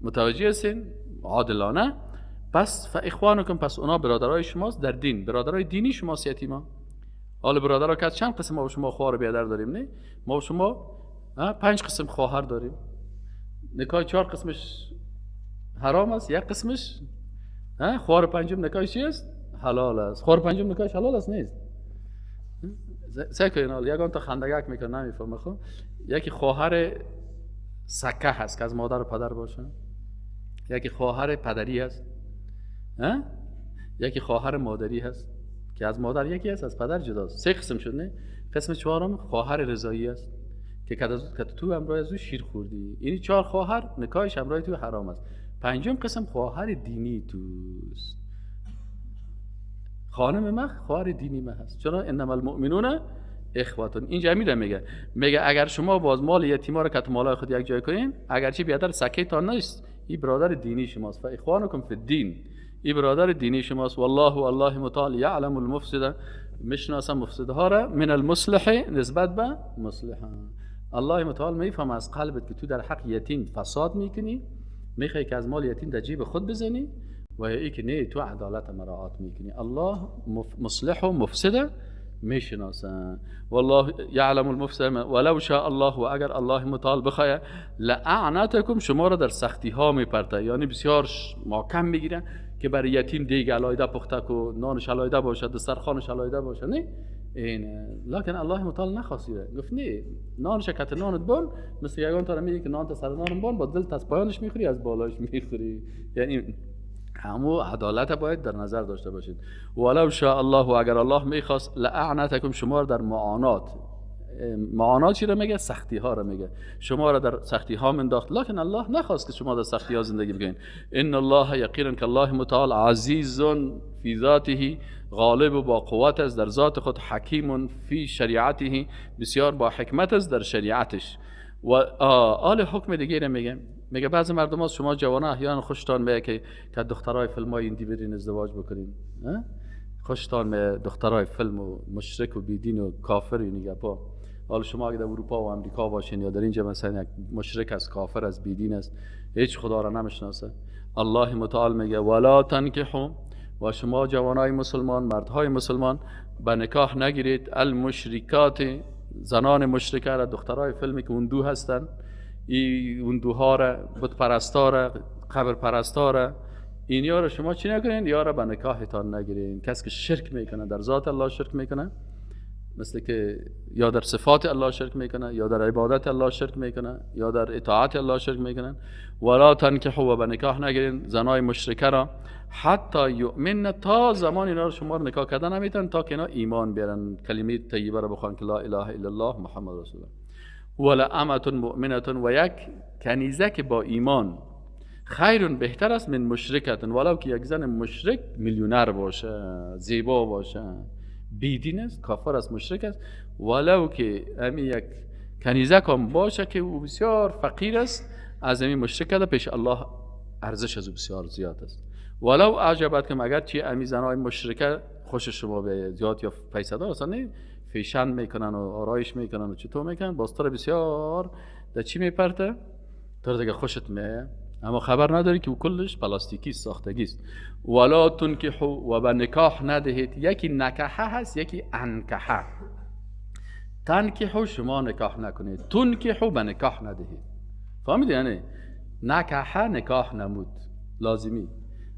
متوجه هستین؟ عادلانه. پس فاخوانکم، پس اونا برادرای شماست در دین، برادرای دینی شماست یتیما. حالا برادرها که چند قسم ما با شما خواهر بیادر داریم؟ نه، ما با شما 5 قسم خواهر داریم. نکاح 4 قسمش حرام است، 1 قسمش خواهر پنجم نکاحش چی است؟ حلال است. خواهر پنجم نکاحش حلال است نیست؟ سکه اینال یگان تا خندگک میکنه نمیفهمه. خب یکی خواهر سکه هست که از مادر و پدر باشه، یکی خواهر پدری هست، یکی خواهر مادری هست که از مادر یکی هست، از پدر جداست. 3 قسم شد. نه، قسم 4م خواهر رضایی است که تو همراه از او شیر خوردی. یعنی 4 خواهر نکاحش همراه تو حرام است. 5م قسم خواهر دینی توست. خانم من خواهر دینی من هست، چرا انما المؤمنون اخواتون. اینجا میره میگه اگر شما باز مال یتیما رو کت مالای خود یک جای کنین، اگرچه بیادر سکه تان نیست، این برادر دینی شماست. فاخوانکم فی الدین، این برادر دینی شماست. والله و الله متعال یعلم المفسد، میشناسه مفسد ها را، من المصلح، نسبت به مصلح. الله متعال میفهم از قلبت که تو در حق یتیم فساد میکنی، میخوای که از مال یتیم در جیب خود بزنی، و ای که نه تو عدالت مراعات میکنی. الله مصلح و مفسد میشناسه. والله یعلم المفسد ولو شاء الله، و اگر الله متعال بخواه لعنتکم، شما را در سختی ها میپرته، یعنی بسیار محکم میگیره که برای یتیم دیگه علایده پخته کو، نانش علایده باشه، دسترخوانش علایده باشه. نه اینه، لکن الله متعال نخواستیده، گفت نه، نانش کت نانت بان، مثل یگان تا میگه که نان تا سر نانم بان، با دل از پایانش میخوری، از بالایش میخوری. یعنی همو عدالت باید در نظر داشته باشید. ولو شاء الله، و اگر الله میخواست لعنتکم، شما در معانات چی رو میگه؟ سختی ها رو میگه، شما را در سختی ها انداخت، لکن الله نخواست که شما در سختی ها زندگی بکنید. ان الله یقینا که الله متعال عزیز فی ذاته، غالب و با قوت است در ذات خود، حکیم فی شریعته، بسیار با حکمت است در شریعتش. و آل حکم دیگه میگه بعضی مردم ها، شما جوانا احیانا خوشتان میگه که دخترای فیلم های ایندی برین ازدواج بکنین، خوشتان میگه دخترای فیلم و مشرک و بیدین و کافر اینی گپا. حالا شما اگه در اروپا و امریکا باشین یا در اینجا مثلا یک مشرک از کافر از بیدین است، هیچ خدا را نمیشناسه، الله متعال میگه ولا تنکحوا، و شما جوانای مسلمان، مردهای مسلمان به نکاح نگیرید، المشرکات، زنان مشرکه را، دخترای فیلمی که اندو هستن، اندوها را، بت پرستا را، قبر پرستا را، اینیا را شما چی نکنین؟ یا را به نکاحتان نگیرین. کسی که شرک میکنه، در ذات الله شرک میکنه، مثل که یا در صفات الله شرک میکنه، یا در عبادت الله شرک میکنه، یا در اطاعت الله شرک میکنه. ولا تنکحوا، و به نکاح نگیرین زنای مشرکه را، حتی یؤمن، تا زمان اینا رو شما رو نکاح کردن نمیتونن تا که اینا ایمان بیارن، کلمه طیبه رو بخوان که لا اله الا الله محمد رسول الله. ولا امه مؤمنه، و یک کنیزه که با ایمان، خیر بهتر است من مشرکت، ولو که یک زن مشرک میلیونر باشه، زیبا باشه، بیدین است، کافر است، مشرک است، ولو که همین یک کنیزک هم باشه که او بسیار فقیر است، از این مشرک کرده پیش الله ارزش از او بسیار زیاد است. ولو اعجبت که اگر چی امی زنای مشرکه خوش شما به زیاد یا پیسه دار اصلا نه فیشن میکنن و آرایش میکنن و چطور میکنن باز تو بسیار در چی میپرته تو دیگه خوشت میه، اما خبر نداری که او کلش پلاستیکی ساختگی است. ولا تنکحوا و به نکاح ندهید. یکی نکحه هست یکی انکحه. تنکحوا شما نکاح نکنید، تنکحوا به نکاح ندهید. فهمیدی یعنی نکحه نکاح نمود لازمی،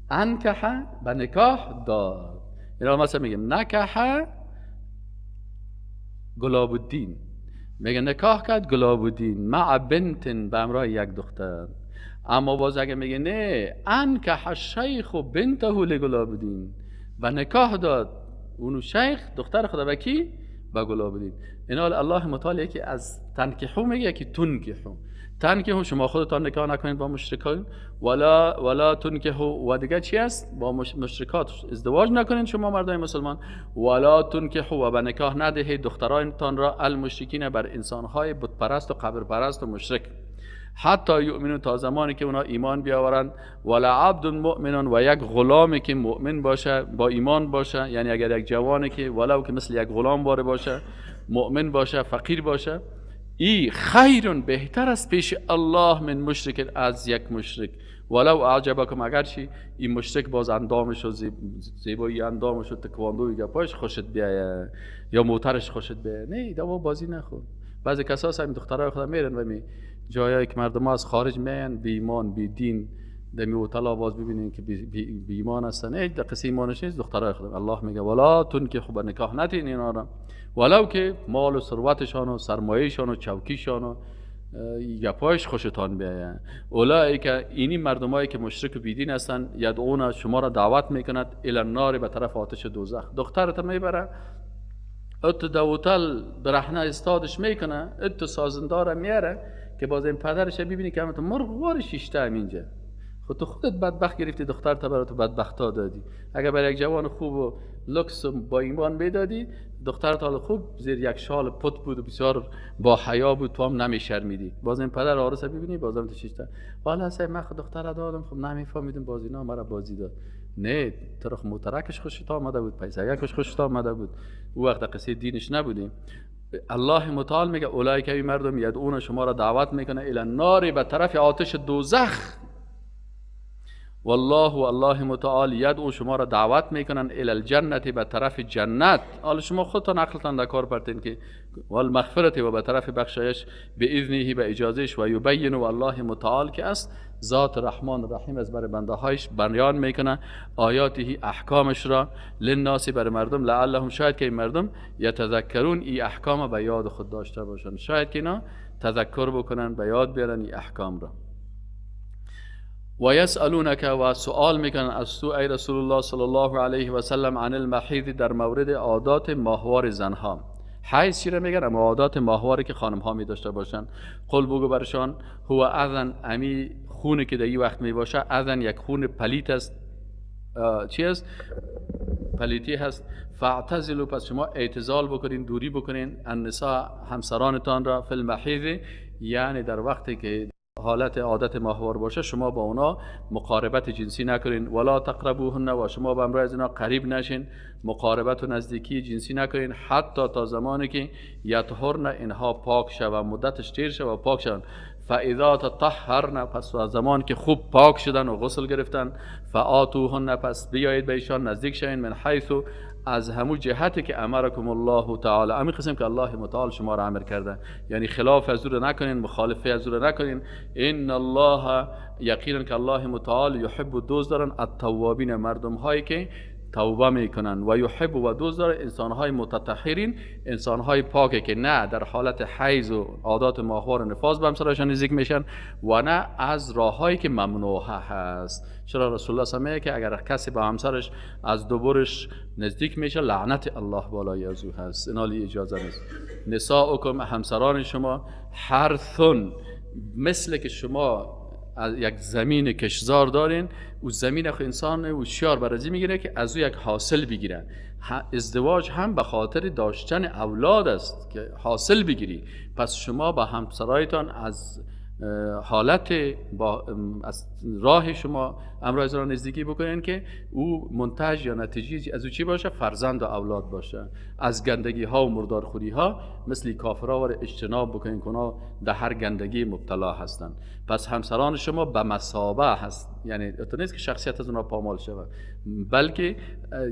انکحه به نکاح داد. اینا مثلا میگم نکحه گلاب الدین، میگه نکاح کرد گلاب الدین مع بنت به همراه یک دختر. اما باز اگه میگه نه انکح الشیخ و بنته لگلاب الدین، و نکاح داد اونو شیخ دختر خدا به کی؟ به گلاب الدین. اینا الله متعال یکی از تنکحو میگه یکی تنکحو. تنکحو شما خودتان نکاح نکنید با مشرکان، ولا تنکحو و دیگه چی است؟ با مشرکات ازدواج نکنید شما مردای مسلمان. ولا تنکحو و به نکاح ندهید دخترانتان را المشرکین بر انسانهای بت پرست و قبر پرست و مشرک، حتی یؤمنون تا زمانی که اونا ایمان بیاورند. ولا عبد مؤمن و یک غلامی که مؤمن باشه با ایمان باشه، یعنی اگر یک جوانی که ولو که مثل یک غلام باره باشه مؤمن باشه فقیر باشه، ای خیرون بهتر است پیش الله من مشرک از یک مشرک. ولو اعجبکم اگر چی این مشرک باز اندامش و زیبایی اندامش و تکواندوی گپاش خوشت بیایه یا موترش خوشت بیایه، نه دوا بازی نخون. بعضی کساس همین دخترای خدا میرن و می جایی که مردم از خارج میان بی ایمان بی دین دمی هتل آواز ببینین که بی ایمان هستن، هیچ قصه ایمانش نیست دخترای خدا. الله میگه ولا تنکحوا به نکاح ندین اینا را، ولو که مال و ثروتشان و سرمایه‌شان و چوکیشان و گپایش خوشتان بیاید. اولایی که اینی مردمایی که مشرک و بیدین هستن یدعون شما را دعوت میکند الی النار به طرف آتش دوزخ. دخترت میبره ات دوتل برهنه استادش میکنه، ات سازندار میاره که باز این پدرش ببینی که همه مرغوار شیشته همینجا. خود تو خودت بدبخت گرفتی دختر تا برای تو بدبختا دادی. اگر برای یک جوان خوب و لکس و با ایمان بدادی دخترت حال خوب زیر یک شال پت بود و بسیار با حیا بود تو هم نمیشرمیدی. باز این پدر آرسه ببینی بازم تو شیشته والا سه من خود دختر دادم خب نمیفهمیدم بازی نه مرا بازی داد. نه طرف موترکش خوشت آمده بود، پیسه‌کش خوشت آمده بود، او وقت قصه دینش نبودیم. الله متعال میگه اولایی که این مردم یدعون شما را دعوت میکنه الی النار به طرف آتش دوزخ. والله و الله متعال یدعو شما را دعوت میکنن الی الجنه به طرف جنت. حالا شما خودتان عقلتان در کار پرتین که والمغفرت و به طرف بخشایش به اذنه به اجازهش و یبین و الله متعال که است ذات رحمان رحیم از بر بنده هایش بیان میکنه آیاته احکامش را للناس بر مردم لعلهم شاید که این مردم یتذکرون ای احکام به یاد خود داشته باشند، شاید که اینا تذکر بکنن به یاد بیارن ای احکام را. و یسالونک و سوال میکنن از تو ای رسول الله صلی الله علیه و سلم عن المحیض در مورد عادات ماهوار زنها. حیض چی را میگن؟ اما عادات ماهواری که خانم ها می داشته باشن. قل بگو برشان هو اذن امی خونه که در این وقت می باشه اذن یک خون پلیت است. چی است؟ پلیتی هست. فاعتزلوا پس شما اعتزال بکنین دوری بکنین النساء همسرانتان را فی المحیض، یعنی در وقتی که حالت عادت ماهوار باشه شما با اونا مقاربت جنسی نکنین. ولا تقربوهن و شما به امرای از اینا قریب نشین، مقاربت و نزدیکی جنسی نکنین حتی تا زمانی که یطهرن اینها پاک شوند، مدتش دیر شوند و پاک شوند. فاذا تطهرن پس از زمان که خوب پاک شدن و غسل گرفتن فآتوهن پس بیایید به ایشان نزدیک شوین من حیث از همون جهتی که امرکم الله تعالی، همین قسم که الله متعال شما را امر کرده، یعنی خلاف از او نکنین مخالفه از او نکنین. ان الله یقینا که الله متعال یحب دوست دارن التوابین مردم هایی که توبه میکنن و یحب و دوست داره انسانهای متطهرین انسانهای پاکه که نه در حالت حیض و عادات ماهوار و نفاس به همسرشان نزدیک میشن و نه از راههایی که ممنوعه هست. چرا رسول الله میگه که اگر کسی با همسرش از دبرش نزدیک میشه لعنت الله بالای از او هست، اینالی اجازه نیست. نساؤکم همسران شما حرثون مثل که شما از یک زمین کشزار دارین، او زمین اخو انسان هوشیار برازی میگیره که از او یک حاصل بگیره. ازدواج هم به خاطر داشتن اولاد است که حاصل بگیری. پس شما با همسرایتان از حالت از راه شما امرایز را نزدیکی بکنین که او منتج یا نتیجه از او چی باشه؟ فرزند و اولاد باشه. از گندگی ها و مردارخوری ها مثل کافرها و اجتناب بکنین که اونا در هر گندگی مبتلا هستند. پس همسران شما به مثابه هست، یعنی تو نیست که شخصیت از اونا پامال شود، بلکه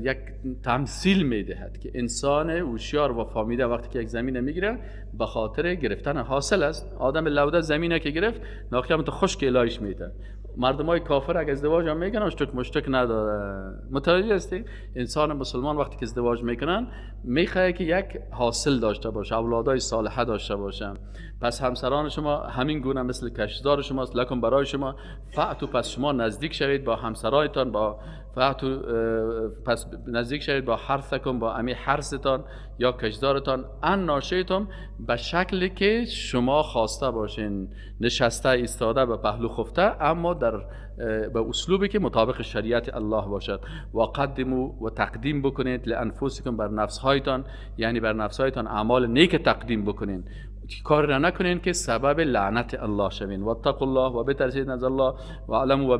یک تمثیل میدهد که انسان هوشیار و فهمیده وقتی که یک زمین میگیره به خاطر گرفتن حاصل است. آدم لوده زمینه که گرفت ناقیامت خشک الهیش میده. مردمای کافر اگه ازدواج هم میکنن اشتک مشتک نداره. متوجه هستی؟ انسان مسلمان وقتی که ازدواج میکنن میخواد که یک حاصل داشته باشه، اولادای صالحه داشته باشه. پس همسران شما همین گونه مثل کشتزار شماست. لکن برای شما فعتو، پس شما نزدیک شوید با همسرایتان، با فعتو پس نزدیک شوید با حرثکم، با امی حرثتان یا کشتزارتان، ان ناشیتم، به شکلی که شما خواسته باشین، نشسته ایستاده به پهلو خفته، اما در به اسلوبی که مطابق شریعت الله باشد. و قدمو و تقدیم بکنید لانفسکم، بر نفسهایتان، یعنی بر نفسهایتان اعمال نیک تقدیم بکنین، کار را نکنین که سبب لعنت الله شوین. واتقوا الله، و بترسید از الله، و علموا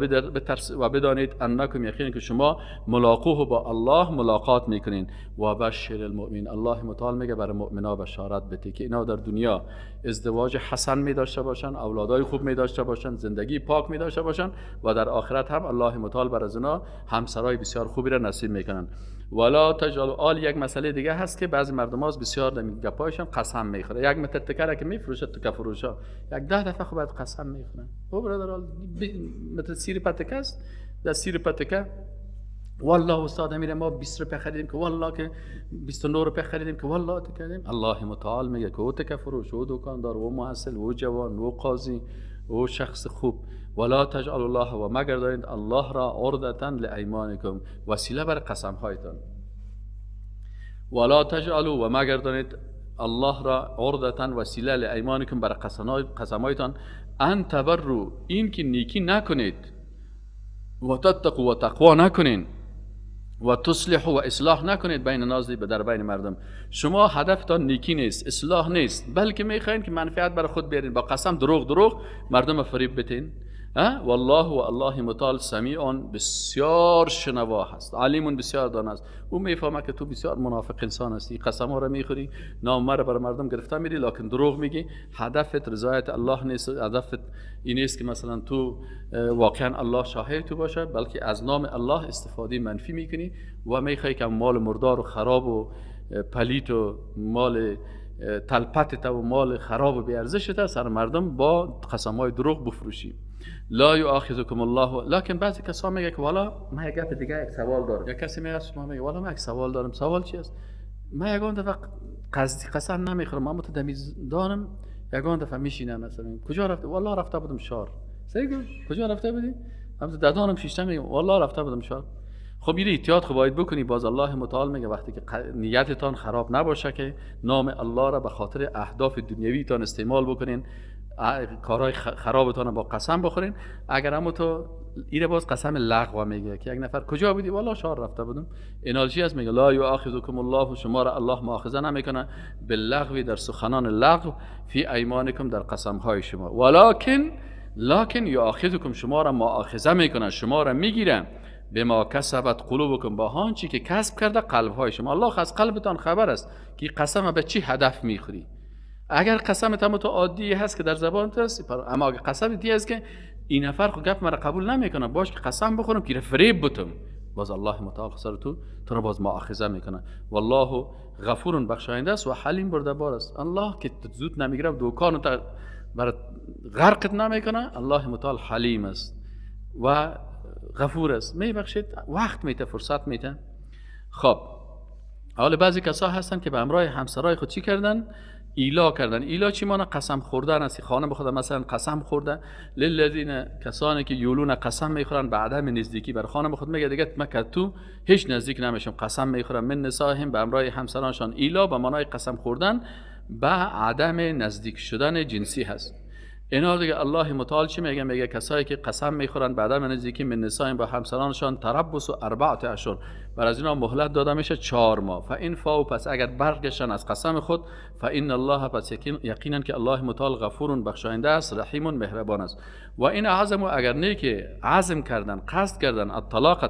و بدانید انکم، یقینا که شما ملاقوه با الله ملاقات میکنین. و بشر المؤمنین، الله متعال میگه برای مؤمنا بشارت بده که اینا در دنیا ازدواج حسن می داشته باشن، اولادای خوب می داشته باشن، زندگی پاک می داشته باشن، و در آخرت هم الله متعال بر از اونا همسرای بسیار خوبی را نصیب میکنن. ولا تجعلوا، آل یک مسئله دیگه هست که بعضی مردم هاست بسیار در گپایشان قسم میخوره. یک متر تکره که میفروشه تو فروشا یک 10 دفعه خوب قسم میخورن. او برادر متر سیر پتکه است، در سیر پتکه والله استاد میره ما 20 روپیه خریدیم که والله که 29 روپیه خریدیم که والله کردیم. الله متعال میگه که او تکه فروش، او دکاندار، او محصل، او جوان، او قاضی، او شخص خوب، ولا تجعل الله، و مگر دارید الله را عرضة لایمانکم، وسیله بر قسم هایتان. ولا تجعلوا، و مگر دارید الله را عرضة وسیله لایمانکم، بر قسم هایتان، ان تبروا، این که نیکی نکنید، و تتقوا، و تقوا نکنین، و تصلح و اصلاح نکنید بین الناس، در بین مردم. شما هدفتان نیکی نیست، اصلاح نیست، بلکه میخواین که منفعت برای خود بیارین، با قسم دروغ مردم فریب بتین. والله، و الله متعال سمیع، بسیار شنوا هست، علیم بسیار دانا است. او میفهمه که تو بسیار منافق انسان هستی، قسم ها را میخوری، نام مرا برای مردم گرفته میری، لکن دروغ میگی. هدفت رضایت الله نیست، هدفت این نیست که مثلا تو واقعا الله شاهد تو باشه، بلکه از نام الله استفاده منفی میکنی و میخوای که مال مردار و خراب و پلیت و مال تلپتت و مال خراب و بیارزشت سر مردم با قسم‌های دروغ بفروشی. لا یؤاخذکم الله، لکن بعضی کسا میگه که والا من یک گپ دیگه، یک سوال دارم. یا کسی میگه شما میگه والا من یک سوال دارم. سوال چی است؟ من یگان دفعه قصدی قسم نمیخورم، من متدمیز دارم، یگان دفعه میشینم مثلا کجا رفته؟ والا رفته بودم شهر. سیگو کجا رفته بودی؟ هم ددانم شیشتم میگم والا رفته بودم شهر. خب این احتیاط خو باید بکنی. باز الله متعال میگه وقتی که نیتتان خراب نباشه که نام الله را به خاطر اهداف دنیوی تان استعمال بکنین، کارهای خرابتان با قسم بخورین. اگر هم تو ایره باز قسم لغو میگه که یک نفر کجا بودی؟ والا شهر رفته بودم. اینالچی است میگه لا یؤاخذکم الله، شما را الله مؤاخذه نمیکنه باللغو، در سخنان لغو، فی ایمانکم، در قسم های شما، لکن یؤاخذکم، شما را مؤاخذه میکنه، شما را میگیره، بما کسبت قلوبکم، با آنچه که کسب کرده قلب های شما. الله از قلبتان خبر است که قسم به چی هدف میخوری. اگر قسمت هم تو عادی هست که در زبان تو هست، اما اگر قسم دی است که این نفر خو گپ مرا قبول نمیکنه، باش که قسم بخورم که فریب بتم، باز الله متعال سر تو را باز مؤاخذه میکنه. والله غفور، بخشاینده است، و حلیم بردبار است. الله که زود نمیگیره و دکان تو برات غرقت نمیکنه، الله متعال حلیم است و غفور است، میبخشید، وقت میته، فرصت میته. خب حالا بعضی کسا هستن که به همراه همسرای خود چی کردن؟ ایلا کردن. ایلا چی معنی؟ قسم خوردن است. خانه بخواد مثلا قسم خورده، للذین، کسانی که یولون، قسم میخورن به عدم نزدیکی بر خانه بخواد، میگه دیگه من که تو هیچ نزدیک نمیشم، قسم میخورم، من نسائهم، به همراه همسرانشان. ایلا به معنای قسم خوردن به عدم نزدیک شدن جنسی هست. اینا دیگه الله متعال چی میگه؟ میگه کسایی که قسم میخورن بعدا من نزدیکی من نساء با همسرانشان تربص و 4 اشهر، بر از اینا مهلت داده میشه 4 ماه. فان فاو، پس اگر برگشتن از قسم خود، فان الله، پس یقینا که الله متعال غفور بخشاینده است، رحیم مهربان است. و این عزم، اگر نیک عزم کردن قصد کردن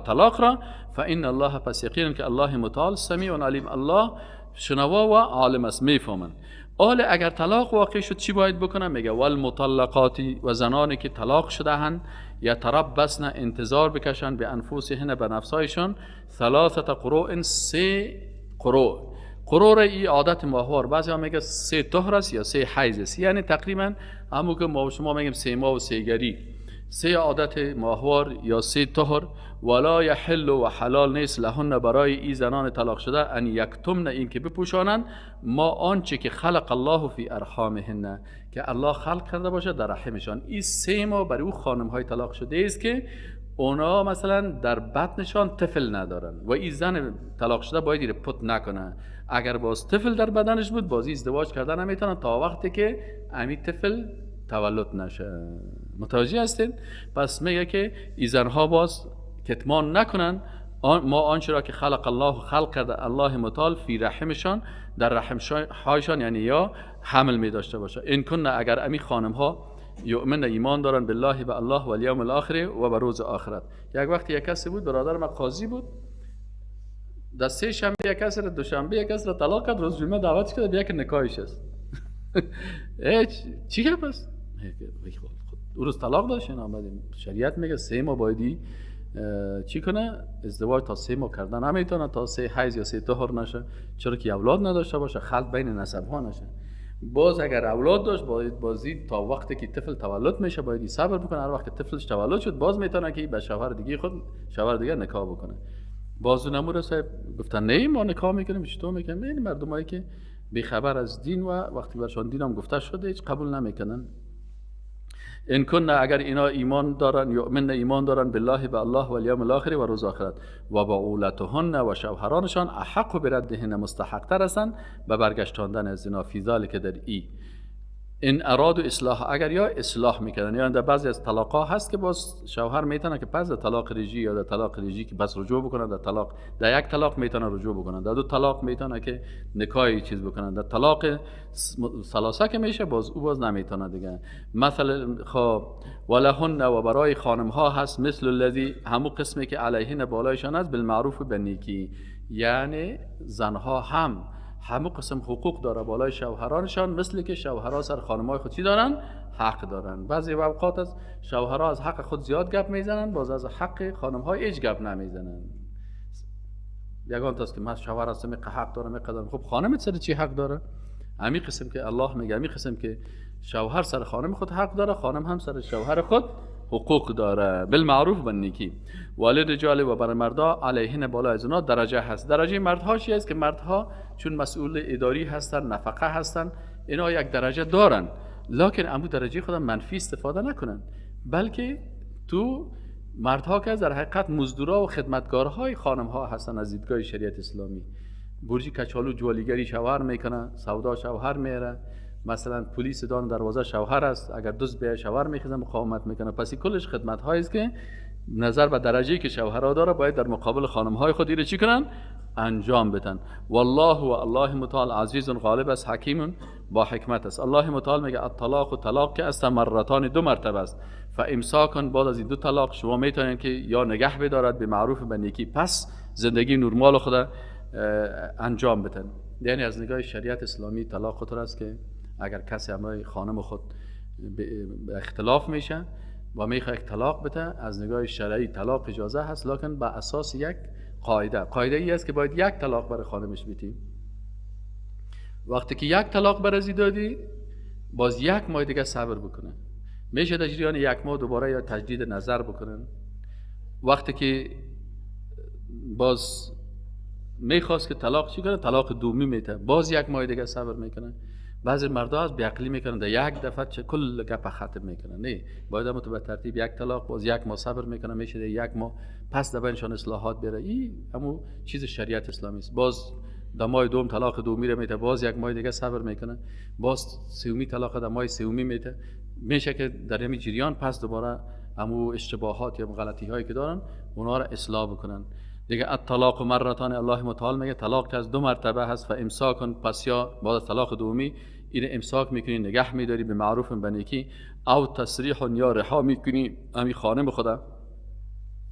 طلاق را، فان الله، پس یقینا که الله متعال سمیع و علیم، الله شنوا و عالم است، میفهمن. حالا اگر طلاق واقع شد چی باید بکنن؟ میگه والمطلقاتی، و زنانی که طلاق شده هن، یا تربصن، انتظار بکشن، به انفسهن، به نفسایشان، 3 قروء، 3 قروء. قروء ای عادت ماهوار، بعضی ها میگه 3 طهر است یا 3 حیض است، یعنی تقریبا همون که ما شما میگیم 3 ماه و 3 گری، 3 عادت ماهوار یا 3 طهر. ولا یحل، و حلال نیست، لهن، برای این زنان طلاق شده، ان یکتمن، این که بپوشانند، ما آنچه که خلق الله فی ارحامهن، که الله خلق کرده باشه در رحمشان. این 3 ماه برای او خانم های طلاق شده است که اونا مثلا در بطنشان طفل ندارن، و این زن طلاق شده باید ایره پت نکنه. اگر باز طفل در بدنش بود، بازی ازدواج کردن نمیتونن تا وقتی که امی طفل تولد نشه. متوجه هستین؟ پس میگه که این زنها باز کتمان نکنن ما آنچه را که خلق الله، خلق کرده الله متعال، فی رحمشان، در رحمهایشان، یعنی یا حمل می داشته باشه. این کنه، اگر امی خانم ها یؤمن، ایمان دارن، بالله، به الله، و الیوم الاخر، و به روز آخرت. یک وقت یک کسی بود، برادر ما قاضی بود، در 3 شنبه یک کسی را، دوشنبه یک کسی را طلاق کرد، روز جمعه دعوت کرد، بیا که نکاحش است. چی گپ است؟ او روز طلاق داشت. شریعت میگه 3 ماه بایدی چی کنه؟ ازدواج تا 3 ماه کردن نمیتونه، تا 3 حیض یا 3 طهر نشه، چرا که اولاد نداشته باشه، خلط بین نسب ها نشه. باز اگر اولاد داشت، باید بازی تا وقتی که طفل تولد میشه باید صبر بکنه. هر وقت طفلش تولد شد، باز میتونه که به شوهر دیگه خود، شوهر دیگه نکاح بکنه. بازو نمور صاحب گفتن نه ما نکاح میکنیم، چطور میکنیم؟ این مردمایی که بی خبر از دین، و وقتی برشان دین هم گفته شده هیچ قبول نمیکنن. این کنه، اگر اینا ایمان دارن، یؤمن، ایمان دارن، بالله، به الله، و الیوم الاخر، و روز آخرت، و بعولتهن، و شوهرانشان، احق بردهن، مستحق تر هستند به برگشتاندن از زنا، فی ذلک، در ای. این اراد و اصلاح، اگر یا اصلاح میکنن، یا در بعضی از طلاقا هست که باز شوهر میتونه که پس در طلاق رجی یا در طلاق رجی که بس رجوع بکنه، در طلاق، در یک طلاق میتونه رجوع بکنه، در 2 طلاق میتونه که نکاحی چیز بکنه، در طلاق ثلاثه که میشه باز او باز نمیتونه دیگه. مثلا خب ولهن، و برای خانم ها هست، مثل الذی، همو قسمی که علیهن، بالایشان است، بالمعروف، به نیکی، یعنی زنها همو قسم حقوق داره بالای شوهرانشان، مثل که شوهرها سر خانمای خود چی دارن؟ حق دارن. بعضی اوقات از شوهرها از حق خود زیاد گپ میزنن، باز از حق خانمهای هیچ گپ نمیزنن. یگان تاست که من شوهر هستم حق دارم میقدرم، خب خانمت سر چی حق داره؟ همین قسم که الله میگه، همین قسم که شوهر سر خانم خود حق داره، خانم هم سر شوهر خود حقوق داره، بالمعروف و نیکی. وللرجال، و بر مردا، علیهن، بالای از اونا درجه هست. درجه مردها چی است؟ که مردها چون مسئول اداری هستن، نفقه هستن، اینا یک درجه دارن، لکن امو درجه خودم منفی استفاده نکنن، بلکه تو مردها که در حقیقت مزدورا و خدمتگارهای خانمها هستن از دیدگاه شریعت اسلامی. برجی کچالو جوالیگری شوهر میکنه، سودا شوهر میره، مثلا پلیس دان دروازه شوهر است، اگر دزد به شوهر میخزه مقاومت میکنه. پس کلش خدمت هایی است که نظر به درجه‌ای که شوهرها داره باید در مقابل خانم های خود ایره چی کنن؟ انجام بدن. والله، و الله متعال، عزیز غالب است، حکیم با حکمت است. الله متعال میگه الطلاق، و طلاق که است مرتان، 2 مرتبه است. فامساکن، بعد از این 2 طلاق شما میتونید که یا نگه بدارد به معروف به نیکی، پس زندگی نرمال خود انجام بدن. یعنی از نگاه شریعت اسلامی طلاق خطر است که اگر کسی همراه خانم خود به اختلاف میشه و میخواد طلاق بده، از نگاه شرعی طلاق اجازه هست، لکن با اساس یک قاعده ای است که باید 1 طلاق برای خانمش بدی. وقتی که 1 طلاق برای دادی، باز 1 ماه دیگه صبر بکنه، میشه در جریان 1 ماه دوباره یا تجدید نظر بکنن. وقتی که باز میخواست که طلاق چی کنه، طلاق دومی میته، باز 1 ماه دیگه صبر میکنه. بعضی مردا از بیعقلی میکنن، در 1 دفعه کل گپ ختم میکنن. نه، باید هم تو به ترتیب 1 طلاق، باز 1 ماه صبر میکنه، میشه در 1 ماه پس دبنشان اصلاحات بره. این همون چیز شریعت اسلامی است. باز در ماه دوم طلاق دومی رو میته، باز 1 ماه دیگه صبر میکنه، باز سومی طلاق در ماه سومی میته. میشه که در همین جریان پس دوباره همو اشتباهات یا غلطی هایی که دارن اونا را اصلاح بکنن دیگه. الطلاق مرتان، الله متعال میگه طلاق که از 2 مرتبه هست، فامساکن، پس یا بعد از طلاق دومی این امساک میکنی، نگه میداری به معروف به نیکی، او تسریح یا رها میکنی همین خانم خدا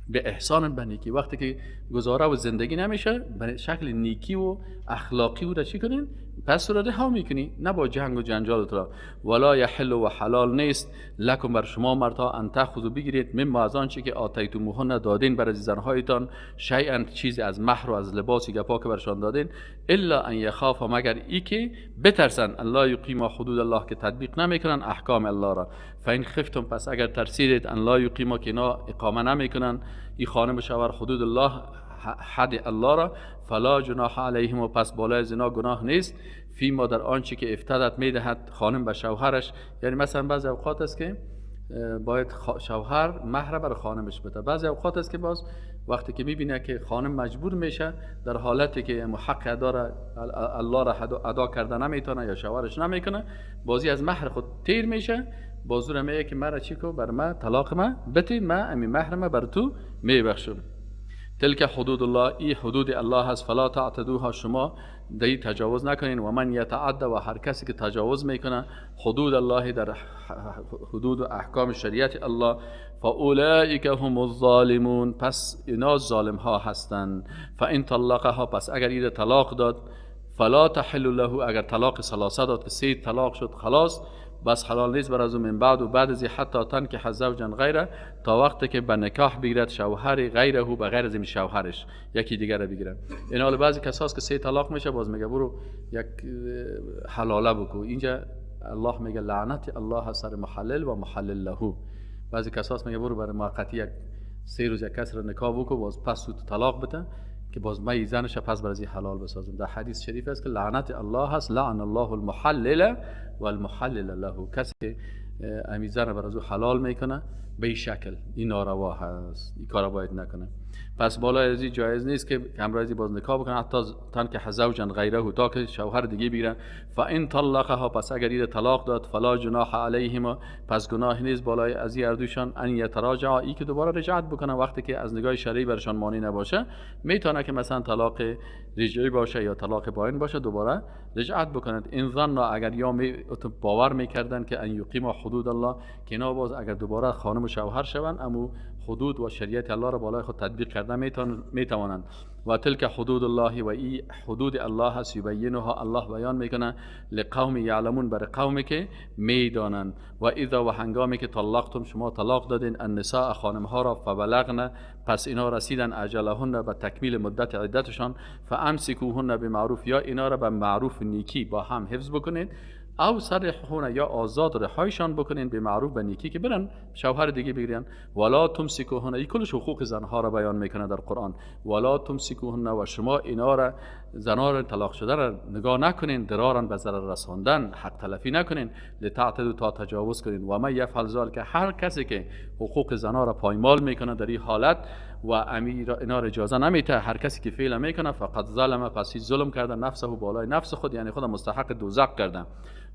به احسان به نیکی. وقتی که گزاره و زندگی نمیشه به شکل نیکی و اخلاقی او را چی کنین؟ پس رو رها میکنی، نه با جنگ و جنجال تو. ولا یحل و حلال نیست لکم بر شما مردا ان تاخذوا بگیرید مما از آنچه که آتیتموهن دادین بر زنهایتان شیئا چیزی از مهر و از لباسی گپا که برشان دادین، الا ان یخاف مگر ای که بترسن الله یقیم حدود الله که تطبیق نمیکنن احکام الله را. فین خفتم پس اگر ترسیدید ان لا یقیما که اینا اقامه نمیکنن این خانم و شوهر حدود الله حد الله را، فلا جناح علیهم و پس بالای زنا گناه نیست، فی ما در آنچه که افتادت میدهد خانم به شوهرش. یعنی مثلا بعضی اوقات است که باید شوهر مهر بر خانمش بده، بعضی اوقات است که باز وقتی که میبینه که خانم مجبور میشه در حالتی که حق الله را ادا کرده نمیتونه یا شوهرش نمیکنه، بازی از مهر خود تیر میشه، بازور میگه که مرا چی کو بر ما طلاق ما بتین، ما امی مهر ما بر تو میبخشم. تلک حدود الله، ای حدود الله هست، فلا تعتدوها شما دی تجاوز نکنین. و من یتعد و هر کسی که تجاوز میکنه حدود الله در حدود و احکام شریعت الله، فاولئک هم الظالمون پس اینا ظالم ها هستند. فان طلقها پس اگر این طلاق داد، فلا تحل له اگر طلاق ثلاثه داد که 3 طلاق شد خلاص بس حلال نیست بر از من بعد و بعد از حتی تنکح زوجا غیره تا وقتی که به نکاح بگیرد شوهر غیره به غیر از این شوهرش یکی دیگر بگیره. این حال بعضی کساست که 3 طلاق میشه باز میگه برو یک حلاله بکو. اینجا الله میگه لعنت الله سر محلل و محلل له. بعضی کساست میگه برو برای موقتی یک 3 روز یک کس رو نکاح بکو باز پس تو طلاق بده که باز من زنش پس برای حلال بسازم. در حدیث شریف است که لعنت الله هست، لعن الله المحلل و المحلل له. کسی که امی زن برای حلال میکنه به این شکل این ناروا هست، این کارا باید نکنه. پس بالای از این جایز نیست که همراهی باز نکاح بکنه حتی تنکح زوجا غیره تا که شوهر دیگه بگیره. فان طلقها پس اگر این طلاق داد، فلا جناح علیهما پس گناه نیست بالای از این اردوشان ان یتراجعا ای که دوباره رجعت بکنه وقتی که از نگاه شرعی برشان مانع نباشه. میتونه که مثلا طلاق رجعی باشه یا طلاق باین باشه دوباره رجعت بکنند. این ظن اگر یا باور میکردن که ان یقیم حدود الله که اینا باز اگر دوباره خانم و شوهر شوند اما حدود و شریعت الله را بالای خود تطبیق کرده میتوانند. و تلک حدود الله و ای حدود الله هست یبینها الله بیان میکنه لقوم یعلمون بر قومی که میدانند. و اذا و هنگامی که طلقتم شما طلاق دادین النساء خانم ها را فبلغن پس اینا رسیدن اجلهن به تکمیل مدت عدتشان فامسکوهن بمعروف یا اینا را به معروف نیکی با هم حفظ بکنید، او سرحون یا آزاد رهایشان بکنین به معروف به نیکی که برن شوهر دیگه بگیرن. ولا تمسکوهن این کلش حقوق زنها را بیان میکنه در قرآن. ولا تمسکوهن و شما اینا را زنها را طلاق شده را نگاه نکنین درارن به ضرر رساندن حق تلفی نکنین لتعتدوا تا تجاوز کنین. و ما یفعل ذلک هر کسی که حقوق زنها را پایمال میکنه در این حالت و امیر اینا را اجازه نمیده هر کسی که فعل میکنه فقط ظلم پس ظلم کرده نفسه بالای نفس خود یعنی خود مستحق دوزخ کرده.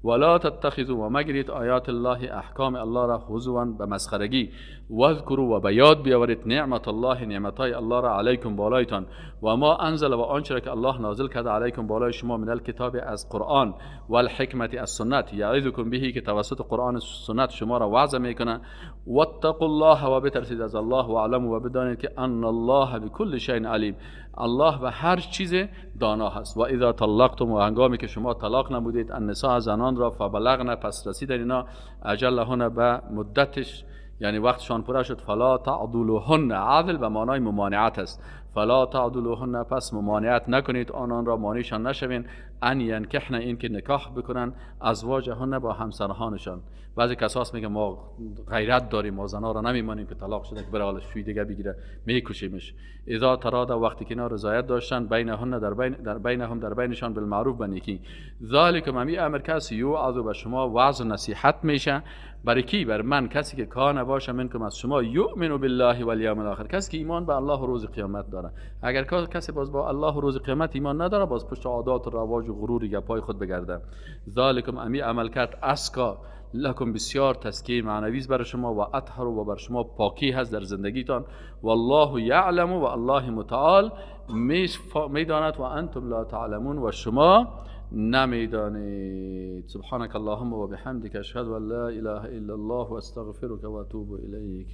ولا تتخذوا و مگرید آیات الله احکام الله را هزوا به مسخرگی واذکروا و بیاد بیاورید نعمت الله نعمتای الله را علیکم بالایتان و ما انزل و آنچه که الله نازل کرده علیکم بالای شما من الکتاب از قرآن و الحکمت از سنت یعظکم بهی که توسط قرآن و سنت شما را وعظ میکنه. واتقوا الله و بترسید از الله و علموا و بدانید که ان الله بكل شیء علیم الله به هر چیز دانا هست. و اذا طلقتم و هنگامی که شما طلاق نمودید النساء زنان را فبلغن پس رسیدن اینا اجلهن به مدتش یعنی وقتشان پره شد فلا تعضلوهن عدل به معنای ممانعت است. فلا تعضلوهن پس ممانعت نکنید آنان را مانعشان نشوین ان ینکحن این که نکاح بکنن ازواجهن با همسرهانشان. بعضی کساس میگه ما غیرت داریم ما زنا را نمیمانیم که طلاق شده که برای حال شوی دیگه بگیره میکشیمش. اذا ترادا وقتی که اینا رضایت داشتن بینهن در بینشان بالمعروف به نیکی ذالک ممی امر کسی یوعظ به شما وعظ و نصیحت میشه برای کی؟ بر من کسی که کان باشه منکم از شما یؤمن بالله والیوم الاخر کسی که ایمان به الله و روز قیامت داره. داره. اگر کسی باز با الله و روز قیامت ایمان نداره، باز پشت عادات و رواج و غرور گپای خود بگرده. ذالکم امی عمل کرد اسکا لکم بسیار تزکیه معنوی برای شما و اطهر و بر شما پاکی هست در زندگیتان. والله یعلم و الله متعال میداند و انتم لا تعلمون و شما نمیدانید. سبحانك اللهم و بحمدك اشهد ان لا اله الا الله و استغفرك و اتوب الیک.